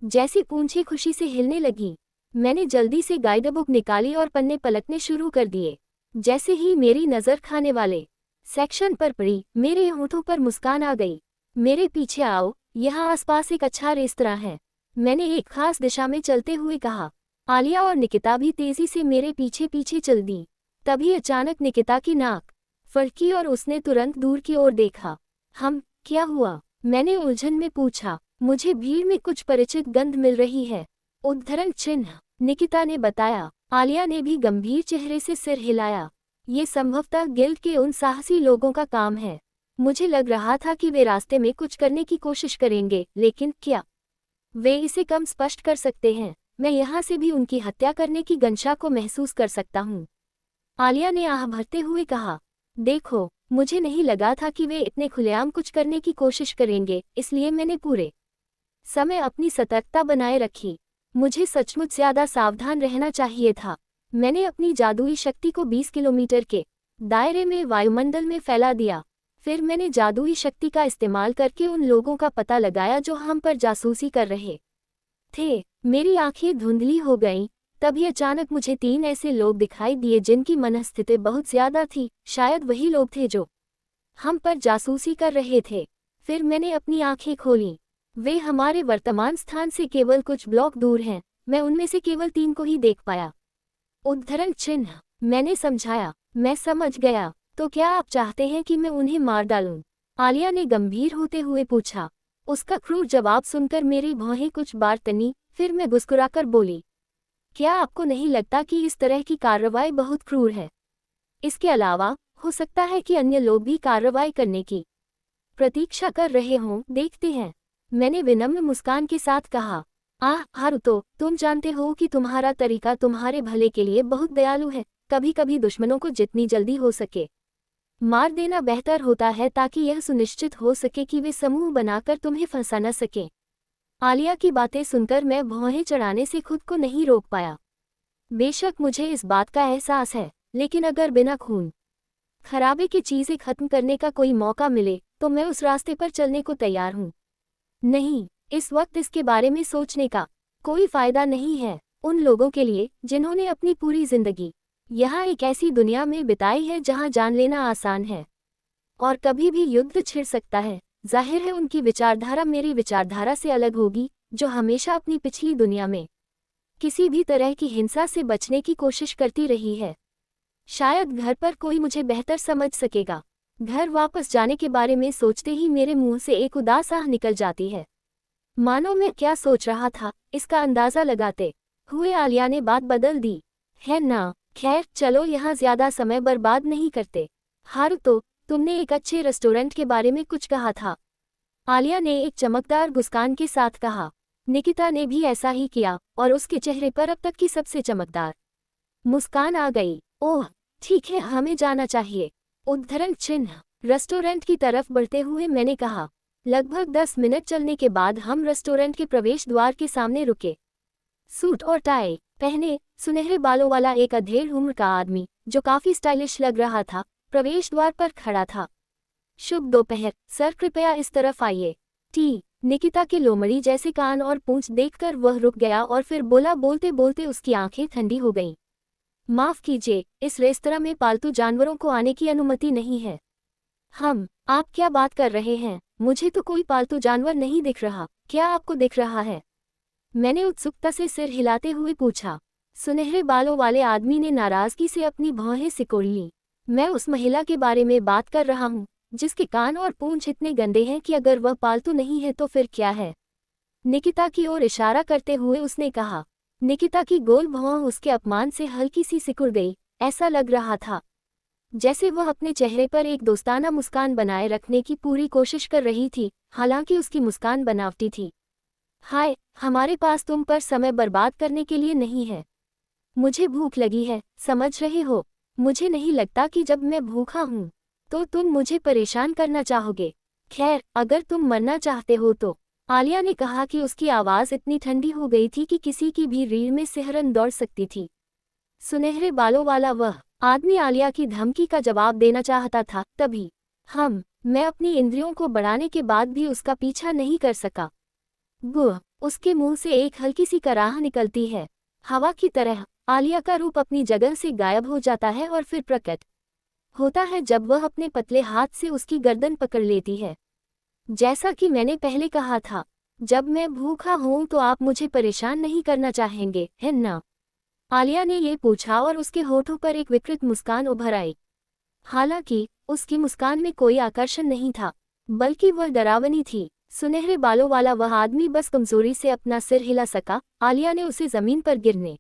जैसी पूंछें खुशी से हिलने लगी। मैंने जल्दी से गाइड बुक निकाली और पन्ने पलटने शुरू कर दिए। जैसे ही मेरी नज़र खाने वाले सेक्शन पर पड़ी, मेरे होठों पर मुस्कान आ गई। मेरे पीछे आओ, यहाँ आसपास एक अच्छा रेस्तरां है, मैंने एक खास दिशा में चलते हुए कहा। आलिया और निकिता भी तेजी से मेरे पीछे पीछे चल दी। तभी अचानक निकिता की नाक फड़की और उसने तुरंत दूर की ओर देखा। क्या हुआ? मैंने उलझन में पूछा। मुझे भीड़ में कुछ परिचित गंध मिल रही है। उद्धरण चिन्ह, निकिता ने बताया। आलिया ने भी गंभीर चेहरे से सिर हिलाया। ये संभवतः गिल्ड के उन साहसी लोगों का काम है। मुझे लग रहा था कि वे रास्ते में कुछ करने की कोशिश करेंगे, लेकिन क्या वे इसे कम स्पष्ट कर सकते हैं? मैं यहाँ से भी उनकी हत्या करने की गंशा को महसूस कर सकता हूँ, आलिया ने आह भरते हुए कहा। देखो, मुझे नहीं लगा था कि वे इतने खुलेआम कुछ करने की कोशिश करेंगे, इसलिए मैंने पूरे समय अपनी सतर्कता बनाए रखी। मुझे सचमुच ज्यादा सावधान रहना चाहिए था। मैंने अपनी जादुई शक्ति को 20 किलोमीटर के दायरे में वायुमंडल में फैला दिया। फिर मैंने जादुई शक्ति का इस्तेमाल करके उन लोगों का पता लगाया जो हम पर जासूसी कर रहे थे। मेरी आंखें धुंधली हो गईं। तभी अचानक मुझे 3 ऐसे लोग दिखाई दिए जिनकी मनस्थिति बहुत ज्यादा थी। शायद वही लोग थे जो हम पर जासूसी कर रहे थे। फिर मैंने अपनी आंखें खोलीं। वे हमारे वर्तमान स्थान से केवल कुछ ब्लॉक दूर हैं। मैं उनमें से केवल 3 को ही देख पाया। उद्धरण चिन्ह। मैंने समझाया। मैं समझ गया। तो क्या आप चाहते हैं कि मैं उन्हें मार डालूं? आलिया ने गंभीर होते हुए पूछा। उसका क्रूर जवाब सुनकर मेरी भौहें कुछ बार तनी। फिर मैं मुस्कुराकर बोली, क्या आपको नहीं लगता कि इस तरह की कार्रवाई बहुत क्रूर है? इसके अलावा हो सकता है कि अन्य लोग भी कार्रवाई करने की प्रतीक्षा कर रहे हों। देखते हैं, मैंने विनम्र मुस्कान के साथ कहा। हारुतो, तुम जानते हो कि तुम्हारा तरीका तुम्हारे भले के लिए बहुत दयालु है। कभी कभी दुश्मनों को जितनी जल्दी हो सके मार देना बेहतर होता है, ताकि यह सुनिश्चित हो सके कि वे समूह बनाकर तुम्हें फंसा न सकें। आलिया की बातें सुनकर मैं भौहें चढ़ाने से खुद को नहीं रोक पाया। बेशक मुझे इस बात का एहसास है, लेकिन अगर बिना खून खराबे की चीजें खत्म करने का कोई मौका मिले तो मैं उस रास्ते पर चलने को तैयार हूँ। नहीं, इस वक्त इसके बारे में सोचने का कोई फायदा नहीं है। उन लोगों के लिए जिन्होंने अपनी पूरी जिंदगी यहाँ एक ऐसी दुनिया में बिताई है जहाँ जान लेना आसान है और कभी भी युद्ध छिड़ सकता है। जाहिर है उनकी विचारधारा मेरी विचारधारा से अलग होगी, जो हमेशा अपनी पिछली दुनिया में किसी भी तरह की हिंसा से बचने की कोशिश करती रही है। शायद घर पर कोई मुझे बेहतर समझ सकेगा। घर वापस जाने के बारे में सोचते ही मेरे मुंह से एक उदास आह निकल जाती है। मानो मैं क्या सोच रहा था इसका अंदाजा लगाते हुए आलिया ने बात बदल दी है ना। खैर चलो, यहाँ ज्यादा समय बर्बाद नहीं करते। हारुतो, तुमने एक अच्छे रेस्टोरेंट के बारे में कुछ कहा था। आलिया ने एक चमकदार मुस्कान के साथ कहा। निकिता ने भी ऐसा ही किया और उसके चेहरे पर अब तक की सबसे चमकदार मुस्कान आ गई। ओह ठीक है, हमें जाना चाहिए। उद्धरण चिन्ह। रेस्टोरेंट की तरफ बढ़ते हुए मैंने कहा। लगभग 10 मिनट चलने के बाद हम रेस्टोरेंट के प्रवेश द्वार के सामने रुके। सूट और टाई पहने सुनहरे बालों वाला एक अधेड़ उम्र का आदमी, जो काफी स्टाइलिश लग रहा था, प्रवेश द्वार पर खड़ा था। शुभ दोपहर सर, कृपया इस तरफ आइए। निकिता के लोमड़ी जैसे कान और पूंछ देखकर वह रुक गया और फिर बोला। बोलते बोलते उसकी आंखें ठंडी हो गईं। माफ कीजिए, इस रेस्तरां में पालतू जानवरों को आने की अनुमति नहीं है। आप क्या बात कर रहे हैं? मुझे तो कोई पालतू जानवर नहीं दिख रहा। क्या आपको दिख रहा है? मैंने उत्सुकता से सिर हिलाते हुए पूछा। सुनहरे बालों वाले आदमी ने नाराजगी से अपनी भौहें सिकोड़ लीं। मैं उस महिला के बारे में बात कर रहा हूँ, जिसके कान और पूंछ इतने गंदे हैं कि अगर वह पालतू नहीं है तो फिर क्या है? निकिता की ओर इशारा करते हुए उसने कहा। निकिता की गोल भौं उसके अपमान से हल्की सी सिकुड़ गई। ऐसा लग रहा था जैसे वह अपने चेहरे पर एक दोस्ताना मुस्कान बनाए रखने की पूरी कोशिश कर रही थी, हालांकि उसकी मुस्कान बनावटी थी। हाय, हमारे पास तुम पर समय बर्बाद करने के लिए नहीं है। मुझे भूख लगी है, समझ रहे हो? मुझे नहीं लगता कि जब मैं भूखा हूँ तो तुम मुझे परेशान करना चाहोगे। खैर, अगर तुम मरना चाहते हो तो। आलिया ने कहा कि उसकी आवाज़ इतनी ठंडी हो गई थी कि किसी की भी रीढ़ में सिहरन दौड़ सकती थी। सुनहरे बालों वाला वह आदमी आलिया की धमकी का जवाब देना चाहता था, तभी मैं अपनी इंद्रियों को बढ़ाने के बाद भी उसका पीछा नहीं कर सका। उसके मुंह से एक हल्की सी कराह निकलती है। हवा की तरह आलिया का रूप अपनी जगह से गायब हो जाता है और फिर प्रकट होता है जब वह अपने पतले हाथ से उसकी गर्दन पकड़ लेती है। जैसा कि मैंने पहले कहा था, जब मैं भूखा हूं तो आप मुझे परेशान नहीं करना चाहेंगे, है ना? आलिया ने ये पूछा और उसके होठों पर एक विकृत मुस्कान उभर आई। हालांकि उसकी मुस्कान में कोई आकर्षण नहीं था, बल्कि वह डरावनी थी। सुनहरे बालों वाला वह आदमी बस कमजोरी से अपना सिर हिला सका। आलिया ने उसे जमीन पर गिरने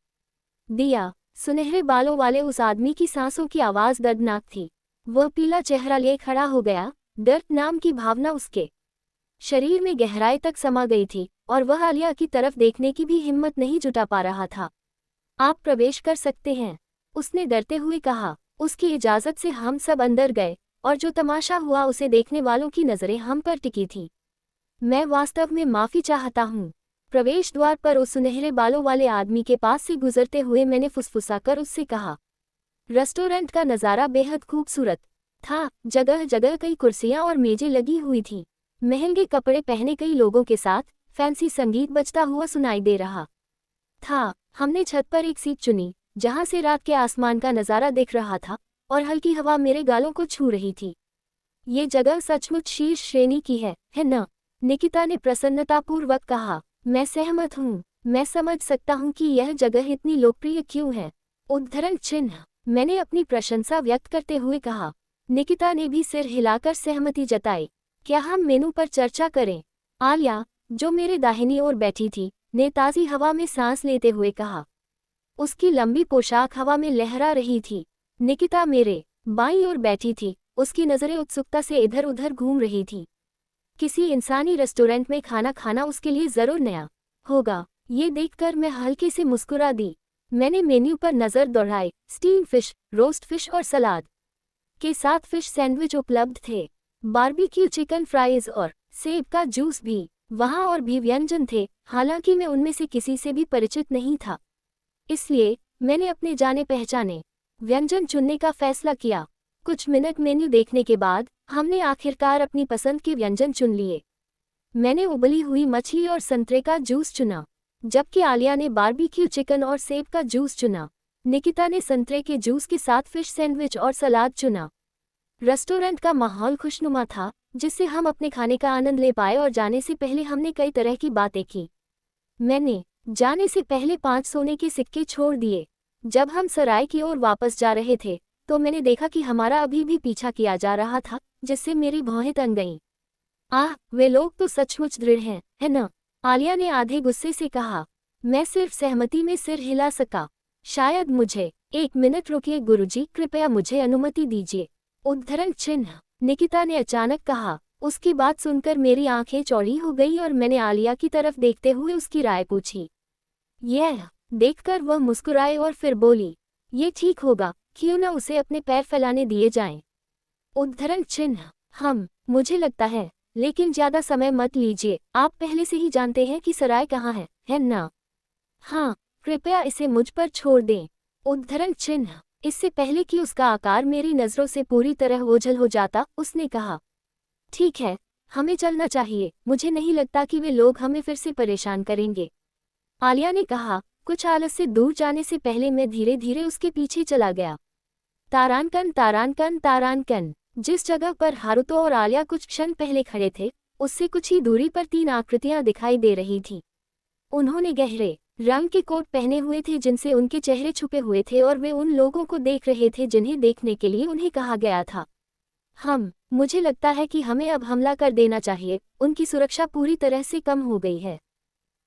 दिया। सुनहरे बालों वाले उस आदमी की सांसों की आवाज दर्दनाक थी। वह पीला चेहरा लिए खड़ा हो गया। डर नाम की भावना उसके शरीर में गहराई तक समा गई थी और वह आलिया की तरफ देखने की भी हिम्मत नहीं जुटा पा रहा था। आप प्रवेश कर सकते हैं, उसने डरते हुए कहा। उसकी इजाजत से हम सब अंदर गए और जो तमाशा हुआ उसे देखने वालों की नजरें हम पर टिकी थीं। मैं वास्तव में माफी चाहता हूँ। प्रवेश द्वार पर उस सुनहरे बालों वाले आदमी के पास से गुजरते हुए मैंने फुसफुसाकर उससे कहा। रेस्टोरेंट का नज़ारा बेहद खूबसूरत था। जगह जगह कई कुर्सियां और मेजें लगी हुई थीं। महंगे कपड़े पहने कई लोगों के साथ फैंसी संगीत बजता हुआ सुनाई दे रहा था। हमने छत पर एक सीट चुनी जहां से रात के आसमान का नज़ारा दिख रहा था और हल्की हवा मेरे गालों को छू रही थी। ये जगह सचमुच शीर्ष श्रेणी की है न? निकिता ने प्रसन्नतापूर्वक कहा। मैं सहमत हूँ। मैं समझ सकता हूँ कि यह जगह इतनी लोकप्रिय क्यों है। उद्धरण चिन्ह। मैंने अपनी प्रशंसा व्यक्त करते हुए कहा। निकिता ने भी सिर हिलाकर सहमति जताई। क्या हम मेनू पर चर्चा करें? आलिया, जो मेरे दाहिनी ओर बैठी थी, ने ताज़ी हवा में सांस लेते हुए कहा। उसकी लंबी पोशाक हवा में लहरा रही थी। निकिता मेरे बाईं ओर बैठी थी, उसकी नज़रें उत्सुकता से इधर उधर घूम रही थी। किसी इंसानी रेस्टोरेंट में खाना खाना उसके लिए ज़रूर नया होगा। ये देखकर मैं हल्के से मुस्कुरा दी। मैंने मेन्यू पर नज़र दौड़ाई। स्टीम फिश, रोस्ट फिश और सलाद के साथ फिश सैंडविच उपलब्ध थे। बारबेक्यू चिकन फ्राइज और सेब का जूस भी। वहाँ और भी व्यंजन थे, हालांकि मैं उनमें से किसी से भी परिचित नहीं था। इसलिए मैंने अपने जाने पहचाने व्यंजन चुनने का फैसला किया। कुछ मिनट मेन्यू देखने के बाद हमने आखिरकार अपनी पसंद के व्यंजन चुन लिए। मैंने उबली हुई मछली और संतरे का जूस चुना, जबकि आलिया ने बारबेक्यू चिकन और सेब का जूस चुना। निकिता ने संतरे के जूस के साथ फिश सैंडविच और सलाद चुना। रेस्टोरेंट का माहौल खुशनुमा था, जिससे हम अपने खाने का आनंद ले पाए और जाने से पहले हमने कई तरह की बातें की। मैंने जाने से पहले 5 सोने के सिक्के छोड़ दिए। जब हम सराय की ओर वापस जा रहे थे तो मैंने देखा कि हमारा अभी भी पीछा किया जा रहा था, जिससे मेरी भौहें तन गईं। आह, वे लोग तो सचमुच दृढ़ हैं, है न? आलिया ने आधे गुस्से से कहा। मैं सिर्फ सहमति में सिर हिला सका। शायद मुझे 1 मिनट रुकिए गुरुजी, कृपया मुझे अनुमति दीजिए। उद्धरण चिन्ह। निकिता ने अचानक कहा। उसकी बात सुनकर मेरी आंखें चौड़ी हो गई और मैंने आलिया की तरफ देखते हुए उसकी राय पूछी। यह देखकर वह मुस्कुराए और फिर बोली, ये ठीक होगा, क्यों न उसे अपने पैर फैलाने दिए जाएं। उद्धरण चिन्ह। मुझे लगता है, लेकिन ज्यादा समय मत लीजिए, आप पहले से ही जानते हैं कि सराय कहाँ है ना? हाँ, कृपया इसे मुझ पर छोड़ दें। उद्धरण चिन्ह। इससे पहले कि उसका आकार मेरी नज़रों से पूरी तरह ओझल हो जाता, उसने कहा, ठीक है, हमें चलना चाहिए। मुझे नहीं लगता कि वे लोग हमें फिर से परेशान करेंगे। आलिया ने कहा। कुछ आलस से दूर जाने से पहले मैं धीरे धीरे उसके पीछे चला गया। तारानकन तारानकन तारानकन। जिस जगह पर हारुतो और आलिया कुछ क्षण पहले खड़े थे, उससे कुछ ही दूरी पर 3 आकृतियां दिखाई दे रही थीं। उन्होंने गहरे रंग के कोट पहने हुए थे जिनसे उनके चेहरे छुपे हुए थे और वे उन लोगों को देख रहे थे जिन्हें देखने के लिए उन्हें कहा गया था। मुझे लगता है कि हमें अब हमला कर देना चाहिए, उनकी सुरक्षा पूरी तरह से कम हो गई है।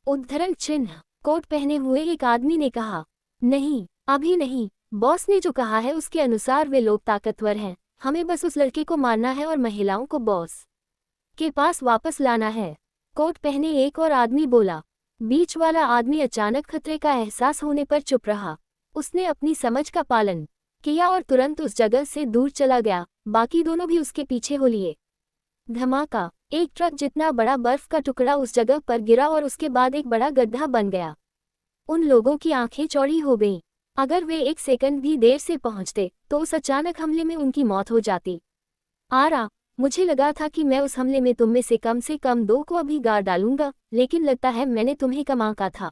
उद्धरण चिन्ह। कोट पहने हुए एक आदमी ने कहा। नहीं, अभी नहीं। बॉस ने जो कहा है उसके अनुसार वे लोग ताकतवर हैं। हमें बस उस लड़के को मारना है और महिलाओं को बॉस के पास वापस लाना है। कोट पहने एक और आदमी बोला। बीच वाला आदमी अचानक खतरे का एहसास होने पर चुप रहा। उसने अपनी समझ का पालन किया और तुरंत उस जगह से दूर चला गया। बाकी दोनों भी उसके पीछे हो लिए। धमाका। एक ट्रक जितना बड़ा बर्फ का टुकड़ा उस जगह पर गिरा और उसके बाद एक बड़ा गड्ढा बन गया। उन लोगों की आंखें चौड़ी हो गईं। अगर वे 1 सेकंड भी देर से पहुंचते तो उस अचानक हमले में उनकी मौत हो जाती। मुझे लगा था कि मैं उस हमले में तुम में से कम 2 को अभी गाड़ डालूंगा, लेकिन लगता है मैंने तुम्हें कम आंका था।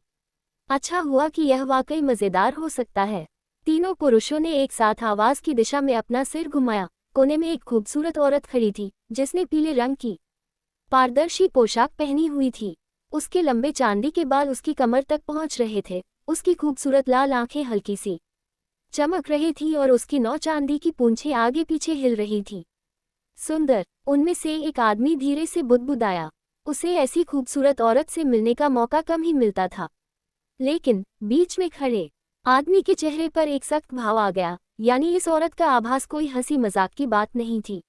अच्छा हुआ कि यह वाकई मज़ेदार हो सकता है। तीनों पुरुषों ने एक साथ आवाज़ की दिशा में अपना सिर घुमाया। कोने में एक खूबसूरत औरत खड़ी थी, जिसने पीले रंग की पारदर्शी पोशाक पहनी हुई थी। उसके लंबे चांदी के बाल उसकी कमर तक पहुंच रहे थे। उसकी खूबसूरत लाल आंखें हल्की सी चमक रही थीं और उसकी 9 चांदी की पूंछें आगे पीछे हिल रही थीं। सुंदर। उनमें से एक आदमी धीरे से बुदबुदाया। उसे ऐसी खूबसूरत औरत से मिलने का मौका कम ही मिलता था। लेकिन बीच में खड़े आदमी के चेहरे पर एक सख्त भाव आ गया, यानी इस औरत का आभास कोई हंसी मजाक की बात नहीं थी।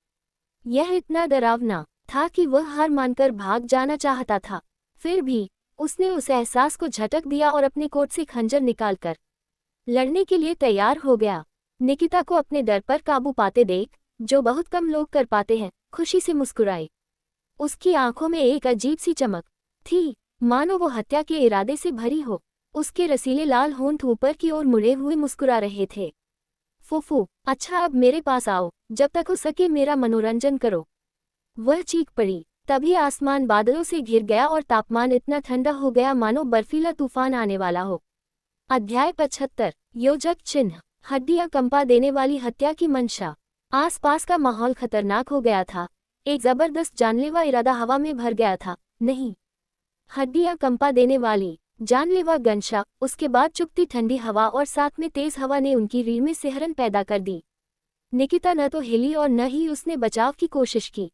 यह इतना डरावना था कि वह हार मानकर भाग जाना चाहता था। फिर भी उसने उस एहसास को झटक दिया और अपने कोट से खंजर निकालकर लड़ने के लिए तैयार हो गया। निकिता को अपने डर पर काबू पाते देख, जो बहुत कम लोग कर पाते हैं, खुशी से मुस्कुराई। उसकी आंखों में एक अजीब सी चमक थी, मानो वो हत्या के इरादे से भरी हो। उसके रसीले लाल होंठ ऊपर की ओर मुड़े हुए मुस्कुरा रहे थे। फूफू, अच्छा अब मेरे पास आओ, जब तक हो सके मेरा मनोरंजन करो। वह चीख पड़ी। तभी आसमान बादलों से घिर गया और तापमान इतना ठंडा हो गया मानो बर्फीला तूफान आने वाला हो। अध्याय 75। योजक चिन्ह। हड्डियां कंपा देने वाली हत्या की मंशा। आसपास का माहौल खतरनाक हो गया था। एक जबरदस्त जानलेवा इरादा हवा में भर गया था। नहीं, हड्डियां कंपा देने वाली जानलेवा गंशा। उसके बाद चुभती ठंडी हवा और साथ में तेज हवा ने उनकी रीढ़ में सिहरन पैदा कर दी। निकिता न तो हिली और न ही उसने बचाव की कोशिश की।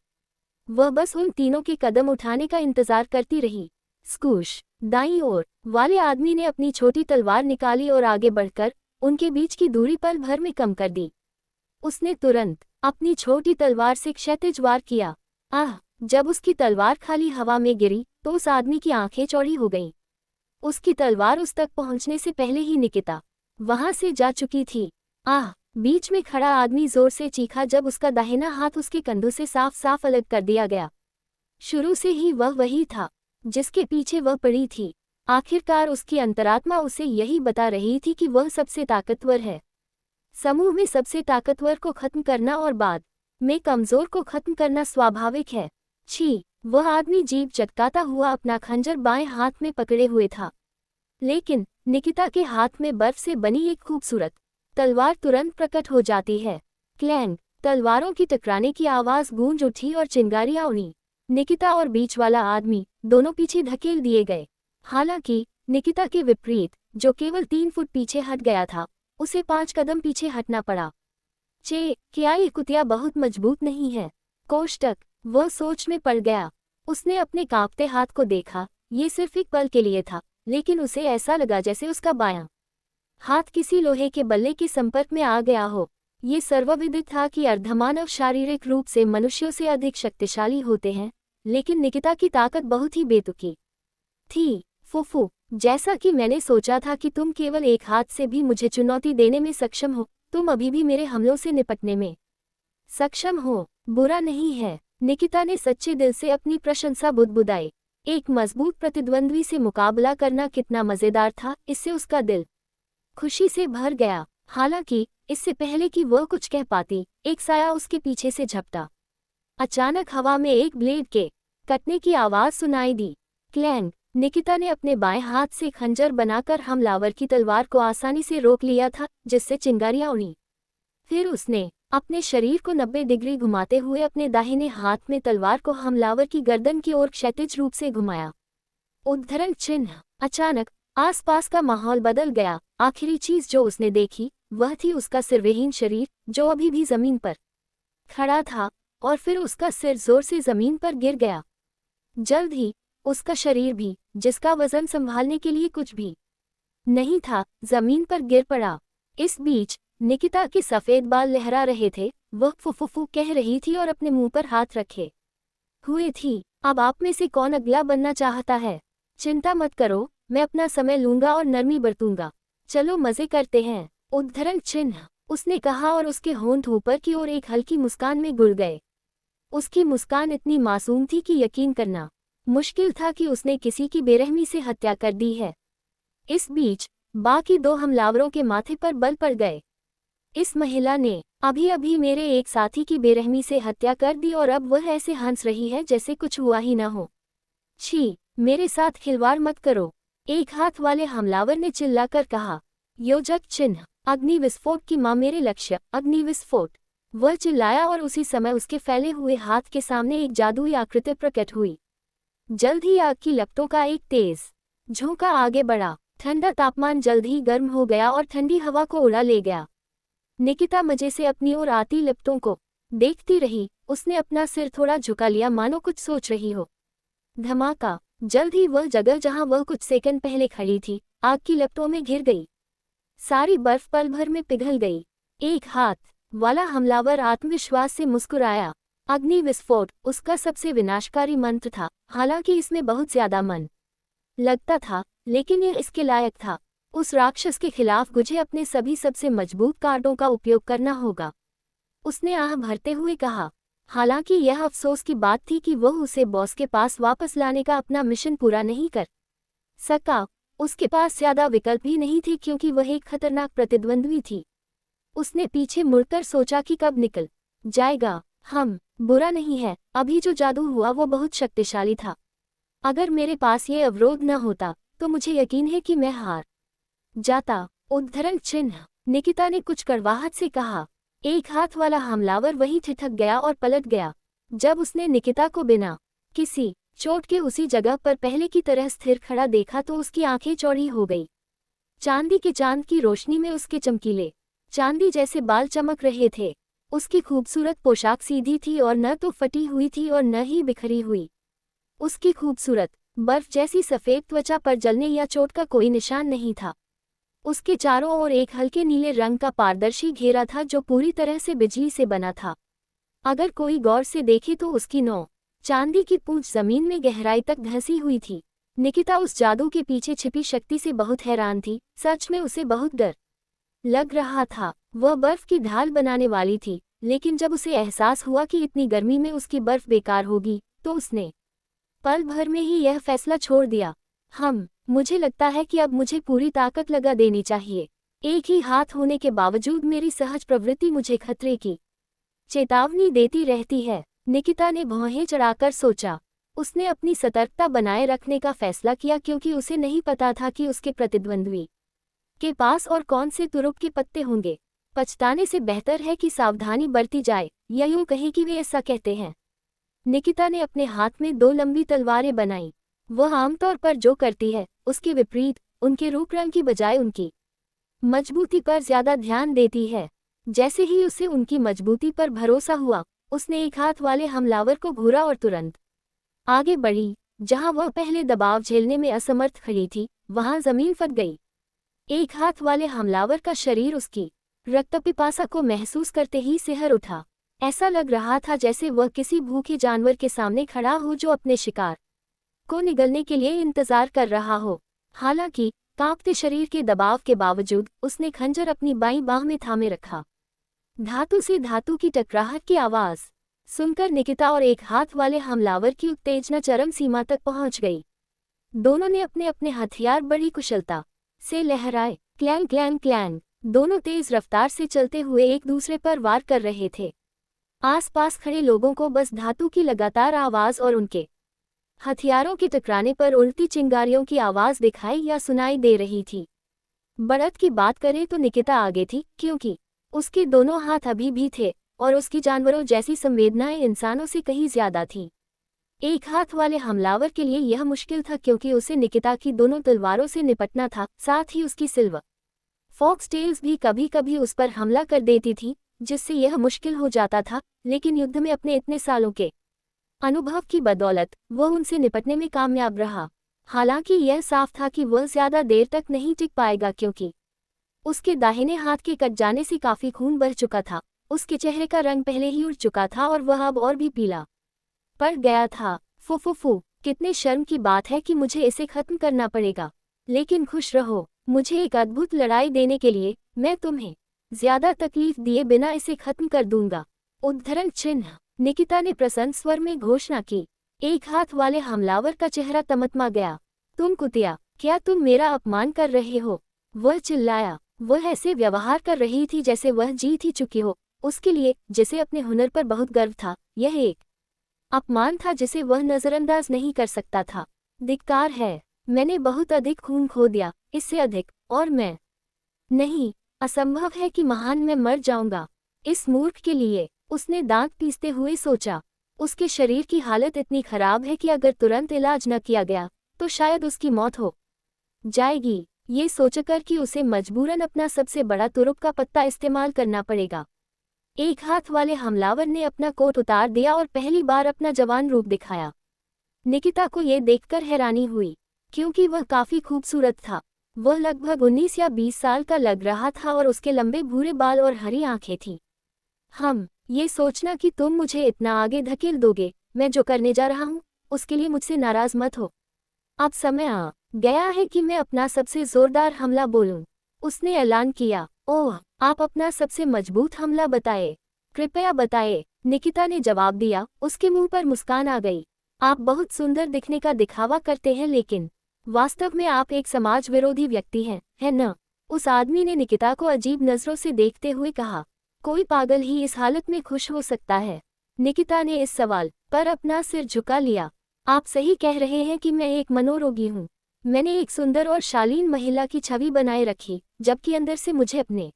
वह बस उन तीनों के कदम उठाने का इंतजार करती रही। स्कूश। दाईं ओर वाले आदमी ने अपनी छोटी तलवार निकाली और आगे बढ़कर उनके बीच की दूरी पल भर में कम कर दी। उसने तुरंत अपनी छोटी तलवार से क्षैतिज वार किया। आह! जब उसकी तलवार खाली हवा में गिरी तो उस आदमी की आंखें चौड़ी हो गईं। उसकी तलवार उस तक पहुंचने से पहले ही निकिता वहां से जा चुकी थी। आह! बीच में खड़ा आदमी जोर से चीखा जब उसका दाहिना हाथ उसके कंधों से साफ साफ अलग कर दिया गया। शुरू से ही वह वही था जिसके पीछे वह पड़ी थी। आखिरकार उसकी अंतरात्मा उसे यही बता रही थी कि वह सबसे ताकतवर है। समूह में सबसे ताकतवर को खत्म करना और बाद में कमजोर को खत्म करना स्वाभाविक है। छी! वह आदमी जीभ चटकाता हुआ अपना खंजर बाएं हाथ में पकड़े हुए था। लेकिन निकिता के हाथ में बर्फ से बनी एक खूबसूरत तलवार तुरंत प्रकट हो जाती है। क्लैंग! तलवारों की टकराने की आवाज गूंज उठी और चिंगारियां उड़ी। निकिता और बीच वाला आदमी दोनों पीछे धकेल दिए गए। हालांकि निकिता के विपरीत, जो केवल 3 फुट पीछे हट गया था, उसे 5 कदम पीछे हटना पड़ा। क्या ये कुतिया बहुत मजबूत नहीं है? कोष्टक। वह सोच में पड़ गया। उसने अपने कांपते हाथ को देखा। ये सिर्फ एक पल के लिए था, लेकिन उसे ऐसा लगा जैसे उसका बायां हाथ किसी लोहे के बल्ले के संपर्क में आ गया हो। ये सर्वविदित था कि अर्धमानव शारीरिक रूप से मनुष्यों से अधिक शक्तिशाली होते हैं, लेकिन निकिता की ताकत बहुत ही बेतुकी थी। फूफू, जैसा कि मैंने सोचा था कि तुम केवल एक हाथ से भी मुझे चुनौती देने में सक्षम हो, तुम अभी भी मेरे हमलों से निपटने में सक्षम हो। बुरा नहीं है। निकिता ने सच्चे दिल से अपनी प्रशंसा बुदबुदाई। एक मजबूत प्रतिद्वंद्वी से मुकाबला करना कितना मजेदार था, इससे उसका दिल खुशी से भर गया। हालांकि इससे पहले कि वह कुछ कह पाती, एक साया उसके पीछे से झपटा। अचानक हवा में एक ब्लेड के कटने की आवाज सुनाई दी। क्लैंग! निकिता ने अपने बाएं हाथ से खंजर बनाकर हमलावर की तलवार को आसानी से रोक लिया था, जिससे चिंगारियां उड़ी। फिर उसने अपने शरीर को 90 डिग्री घुमाते हुए अपने दाहिने हाथ में तलवार को हमलावर की गर्दन की ओर क्षैतिज रूप से घुमाया। उद्धरण चिन्ह। अचानक आसपास का माहौल बदल गया। आखिरी चीज जो उसने देखी वह थी उसका सिरविहीन शरीर, जो अभी भी जमीन पर खड़ा था, और फिर उसका सिर जोर से जमीन पर गिर गया। जल्द ही उसका शरीर भी, जिसका वजन संभालने के लिए कुछ भी नहीं था, जमीन पर गिर पड़ा। इस बीच निकिता के सफेद बाल लहरा रहे थे। वह फुफुफु कह रही थी और अपने मुंह पर हाथ रखे हुए थी। अब आप में से कौन अगला बनना चाहता है? चिंता मत करो, मैं अपना समय लूंगा और नरमी बरतूंगा। चलो मजे करते हैं। उद्धरण चिन्ह। उसने कहा और उसके होंठ ऊपर की ओर एक हल्की मुस्कान में घुल गए। उसकी मुस्कान इतनी मासूम थी कि यकीन करना मुश्किल था कि उसने किसी की बेरहमी से हत्या कर दी है। इस बीच बाकी 2 हमलावरों के माथे पर बल पड़ गए। इस महिला ने अभी अभी मेरे एक साथी की बेरहमी से हत्या कर दी और अब वह ऐसे हंस रही है जैसे कुछ हुआ ही न हो। छी! मेरे साथ खिलवाड़ मत करो, एक हाथ वाले हमलावर ने चिल्लाकर कहा। योजक चिन्ह। अग्नि विस्फोट की मां मेरे लक्ष्य, अग्नि विस्फोट। वह चिल्लाया और उसी समय उसके फैले हुए हाथ के सामने एक जादुई आकृति प्रकट हुई। जल्द ही आग की लपटों का एक तेज झोंका आगे बढ़ा। ठंडा तापमान जल्द ही गर्म हो गया और ठंडी हवा को उड़ा ले गया। निकिता मजे से अपनी ओर आती लपटों को देखती रही। उसने अपना सिर थोड़ा झुका लिया मानो कुछ सोच रही हो। धमाका! जल्द ही वह जगह जहां वह कुछ सेकंड पहले खड़ी थी, आग की लपटों में घिर गई। सारी बर्फ पल भर में पिघल गई। एक हाथ वाला हमलावर आत्मविश्वास से मुस्कुराया। अग्नि विस्फोट उसका सबसे विनाशकारी मंत्र था। हालांकि इसमें बहुत ज्यादा मन लगता था, लेकिन यह इसके लायक था। उस राक्षस के खिलाफ मुझे अपने सभी सबसे मजबूत कार्डों का उपयोग करना होगा। उसने आह भरते हुए कहा। हालांकि यह अफसोस की बात थी कि वह उसे बॉस के पास वापस लाने का अपना मिशन पूरा नहीं कर सका। उसके पास ज्यादा विकल्प भी नहीं थे क्योंकि वह एक खतरनाक प्रतिद्वंद्वी थी। उसने पीछे मुड़कर सोचा कि कब निकल जाएगा। बुरा नहीं है, अभी जो जादू हुआ वो बहुत शक्तिशाली था। अगर मेरे पास ये अवरोध न होता तो मुझे यकीन है कि मैं हार जाता। उद्धरण चिन्ह। निकिता ने कुछ कड़वाहट से कहा। एक हाथ वाला हमलावर वहीं ठिठक गया और पलट गया। जब उसने निकिता को बिना किसी चोट के उसी जगह पर पहले की तरह स्थिर खड़ा देखा तो उसकी आंखें चौड़ी हो गई। चांदी के चांद की रोशनी में उसके चमकीले चांदी जैसे बाल चमक रहे थे। उसकी खूबसूरत पोशाक सीधी थी और न तो फटी हुई थी और न ही बिखरी हुई। उसकी खूबसूरत बर्फ जैसी सफेद त्वचा पर जलने या चोट का कोई निशान नहीं था। उसके चारों ओर एक हल्के नीले रंग का पारदर्शी घेरा था जो पूरी तरह से बिजली से बना था। अगर कोई गौर से देखे तो उसकी नौ चांदी की पूंछ जमीन में गहराई तक धंसी हुई थी। निकिता उस जादू के पीछे छिपी शक्ति से बहुत हैरान थी। सच में उसे बहुत डर लग रहा था। वह बर्फ की ढाल बनाने वाली थी, लेकिन जब उसे एहसास हुआ कि इतनी गर्मी में उसकी बर्फ बेकार होगी तो उसने पल भर में ही यह फैसला छोड़ दिया। मुझे लगता है कि अब मुझे पूरी ताकत लगा देनी चाहिए। एक ही हाथ होने के बावजूद मेरी सहज प्रवृत्ति मुझे खतरे की चेतावनी देती रहती है। निकिता ने भौहें चढ़ाकर सोचा। उसने अपनी सतर्कता बनाए रखने का फैसला किया क्योंकि उसे नहीं पता था कि उसके प्रतिद्वंद्वी के पास और कौन से तुरुप के पत्ते होंगे। पछताने से बेहतर है कि सावधानी बरती जाए, या यूं कहें कि वे ऐसा कहते हैं। निकिता ने अपने हाथ में दो लंबी तलवारें बनाई। वह आमतौर पर जो करती है उसके विपरीत उनके रूप रंग की बजाय उनकी मजबूती पर ज्यादा ध्यान देती है। जैसे ही उसे उनकी मजबूती पर भरोसा हुआ, उसने एक हाथ वाले हमलावर को घूरा और तुरंत आगे बढ़ी। जहां वह पहले दबाव झेलने में असमर्थ खड़ी थी, वहां जमीन फट गई। एक हाथ वाले हमलावर का शरीर उसकी रक्तपिपासा को महसूस करते ही सिहर उठा। ऐसा लग रहा था जैसे वह किसी भूखे जानवर के सामने खड़ा हो जो अपने शिकार को निगलने के लिए इंतजार कर रहा हो। हालांकि कांपते शरीर के दबाव के बावजूद उसने खंजर अपनी बाईं बाह में थामे रखा। धातु से धातु की टकराहट की आवाज सुनकर निकिता और एक हाथ वाले हमलावर की उत्तेजना चरम सीमा तक पहुंच गई। दोनों ने अपने अपने हथियार बड़ी कुशलता से लहराए। Clang clang clang. दोनों तेज रफ्तार से चलते हुए एक दूसरे पर वार कर रहे थे। आसपास खड़े लोगों को बस धातु की लगातार आवाज और उनके हथियारों के टकराने पर उल्टी चिंगारियों की आवाज दिखाई या सुनाई दे रही थी। बढ़त की बात करें तो निकिता आगे थी क्योंकि उसके दोनों हाथ अभी भी थे और उसकी जानवरों जैसी संवेदनाएं इंसानों से कहीं ज्यादा थीं। एक हाथ वाले हमलावर के लिए यह मुश्किल था क्योंकि उसे निकिता की दोनों तलवारों से निपटना था। साथ ही उसकी सिल्वर फॉक्स टेल्स भी कभी कभी उस पर हमला कर देती थी, जिससे यह मुश्किल हो जाता था। लेकिन युद्ध में अपने इतने सालों के अनुभव की बदौलत वह उनसे निपटने में कामयाब रहा। हालांकि यह साफ था कि वह ज्यादा देर तक नहीं टिक पाएगा क्योंकि उसके दाहिने हाथ के कट जाने से काफी खून बह चुका था। उसके चेहरे का रंग पहले ही उड़ चुका था और वह अब और भी पीला पड़ गया था। फुफुफु, कितने शर्म की बात है कि मुझे इसे खत्म करना पड़ेगा। लेकिन खुश रहो, मुझे एक अद्भुत लड़ाई देने के लिए मैं तुम्हें ज्यादा तकलीफ दिए बिना इसे खत्म कर दूंगा। उद्धरण चिन्ह। निकिता ने प्रसन्न स्वर में घोषणा की। एक हाथ वाले हमलावर का चेहरा तमतमा गया। तुम कुतिया, क्या तुम मेरा अपमान कर रहे हो? वह चिल्लाया। वह ऐसे व्यवहार कर रही थी जैसे वह जीत ही चुकी हो। उसके लिए, जिसे अपने हुनर पर बहुत गर्व था, यह एक अपमान था जिसे वह नजरअंदाज नहीं कर सकता था। धिक्कार है, मैंने बहुत अधिक खून खो दिया, इससे अधिक और मैं नहीं, असंभव है कि महान मैं मर जाऊंगा इस मूर्ख के लिए। उसने दांत पीसते हुए सोचा। उसके शरीर की हालत इतनी खराब है कि अगर तुरंत इलाज न किया गया तो शायद उसकी मौत हो जाएगी। ये सोचकर कि उसे मजबूरन अपना सबसे बड़ा तुरुप का पत्ता इस्तेमाल करना पड़ेगा। एक हाथ वाले हमलावर ने अपना कोट उतार दिया और पहली बार अपना जवान रूप दिखाया। निकिता को यह देखकर हैरानी हुई क्योंकि वह काफी खूबसूरत था। वह लगभग 19 या 20 साल का लग रहा था और उसके लंबे भूरे बाल और हरी आंखें थीं। ये सोचना कि तुम मुझे इतना आगे धकेल दोगे, मैं जो करने जा रहा हूँ उसके लिए मुझसे नाराज मत हो। अब समय आ गया है कि मैं अपना सबसे जोरदार हमला बोलूं। उसने ऐलान किया। ओह, आप अपना सबसे मजबूत हमला बताए। कृपया बताइए, निकिता ने जवाब दिया। उसके मुंह पर मुस्कान आ गई। आप बहुत सुंदर दिखने का दिखावा करते हैं, लेकिन वास्तव में आप एक समाज विरोधी व्यक्ति हैं, है न? उस आदमी ने निकिता को अजीब नजरों से देखते हुए कहा। कोई पागल ही इस हालत में खुश हो सकता है। निकिता ने इस सवाल पर अपना सिर झुका लिया। आप सही कह रहे हैं कि मैं एक मनोरोगी हूँ। मैंने एक सुंदर और शालीन महिला की छवि बनाए रखी, जबकि अंदर से मुझे अपने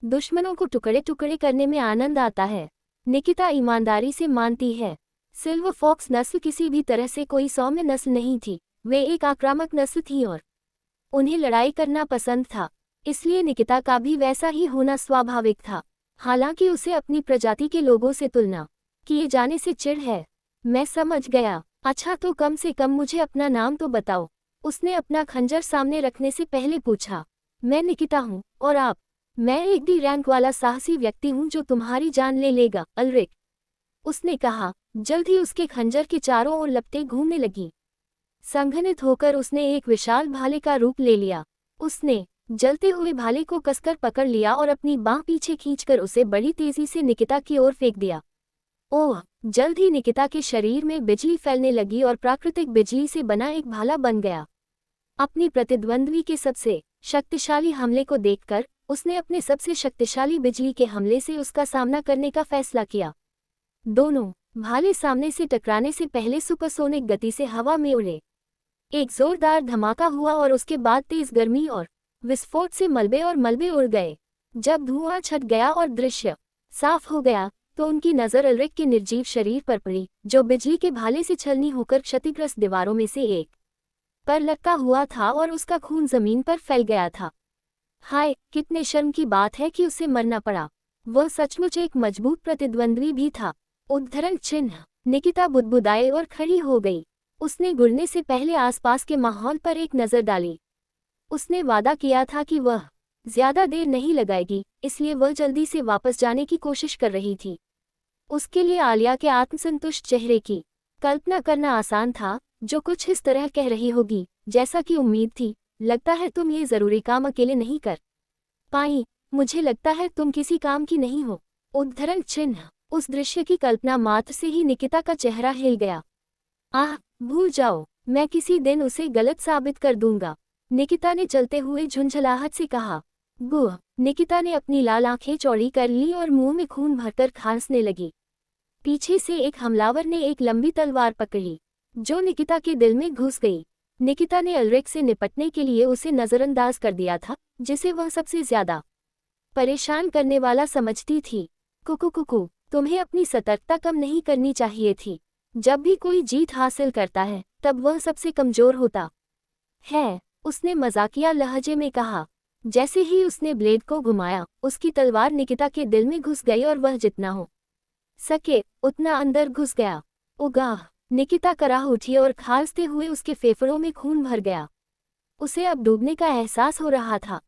दुश्मनों को टुकड़े टुकड़े करने में आनंद आता है। निकिता ईमानदारी से मानती है, सिल्वर फॉक्स नस्ल किसी भी तरह से कोई सौम्य नस्ल नहीं थी। वे एक आक्रामक नस्ल थी और उन्हें लड़ाई करना पसंद था। इसलिए निकिता का भी वैसा ही होना स्वाभाविक था। हालांकि उसे अपनी प्रजाति के लोगों से तुलना किए जाने से चिढ़ है। मैं समझ गया। अच्छा, तो कम से कम मुझे अपना नाम तो बताओ। उसने अपना खंजर सामने रखने से पहले पूछा। मैं निकिता हूँ, और आप? मैं एक डी रैंक वाला साहसी व्यक्ति हूँ जो तुम्हारी जान ले लेगा, अल्रिक, उसने कहा। जल्द ही उसके खंजर के चारों ओर लपटें घूमने लगी। संघनित होकर उसने एक विशाल भाले का रूप ले लिया। उसने जलते हुए भाले को कसकर पकड़ लिया और अपनी बांह पीछे खींचकर उसे बड़ी तेजी से निकिता की ओर फेंक दिया। ओह! जल्द ही निकिता के शरीर में बिजली फैलने लगी और प्राकृतिक बिजली से बना एक भाला बन गया। अपनी प्रतिद्वंद्वी के सबसे शक्तिशाली हमले को देखकर उसने अपने सबसे शक्तिशाली बिजली के हमले से उसका सामना करने का फैसला किया। दोनों भाले सामने से टकराने से पहले सुपरसोनिक गति से हवा में उड़े। एक जोरदार धमाका हुआ और उसके बाद तेज गर्मी और विस्फोट से मलबे और मलबे उड़ गए। जब धुआं छट गया और दृश्य साफ हो गया, तो उनकी नज़र अल्रिक के निर्जीव शरीर पर पड़ी, जो बिजली के भाले से छलनी होकर क्षतिग्रस्त दीवारों में से एक पर लटका हुआ था और उसका खून जमीन पर फैल गया था। हाय, कितने शर्म की बात है कि उसे मरना पड़ा। वह सचमुच एक मजबूत प्रतिद्वंद्वी भी था। उद्धरण चिन्ह। निकिता बुदबुदाए और खड़ी हो गई। उसने गुड़ने से पहले आसपास के माहौल पर एक नज़र डाली। उसने वादा किया था कि वह ज्यादा देर नहीं लगाएगी, इसलिए वह जल्दी से वापस जाने की कोशिश कर रही थी। उसके लिए आलिया के आत्मसंतुष्ट चेहरे की कल्पना करना आसान था, जो कुछ इस तरह कह रही होगी, जैसा कि उम्मीद थी, लगता है तुम ये जरूरी काम अकेले नहीं कर पाई। मुझे लगता है तुम किसी काम की नहीं हो। उद्धरण चिन्ह। उस दृश्य की कल्पना मात्र से ही निकिता का चेहरा हिल गया। आह, भूल जाओ, मैं किसी दिन उसे गलत साबित कर दूंगा, निकिता ने चलते हुए झुंझलाहट से कहा। गुह। निकिता ने अपनी लाल आंखें चौड़ी कर ली और मुंह में खून भरकर खांसने लगी। पीछे से एक हमलावर ने एक लंबी तलवार पकड़ी, जो निकिता के दिल में घुस गई। निकिता ने अल्रिक से निपटने के लिए उसे नज़रअंदाज कर दिया था, जिसे वह सबसे ज्यादा परेशान करने वाला समझती थी। कुकू, तुम्हें अपनी सतर्कता कम नहीं करनी चाहिए थी। जब भी कोई जीत हासिल करता है, तब वह सबसे कमजोर होता है, उसने मजाकिया लहजे में कहा। जैसे ही उसने ब्लेड को घुमाया, उसकी तलवार निकिता के दिल में घुस गई और वह जितना हो सके उतना अंदर घुस गया। उगाह! निकिता कराह उठी और खांसते हुए उसके फेफड़ों में खून भर गया। उसे अब डूबने का एहसास हो रहा था।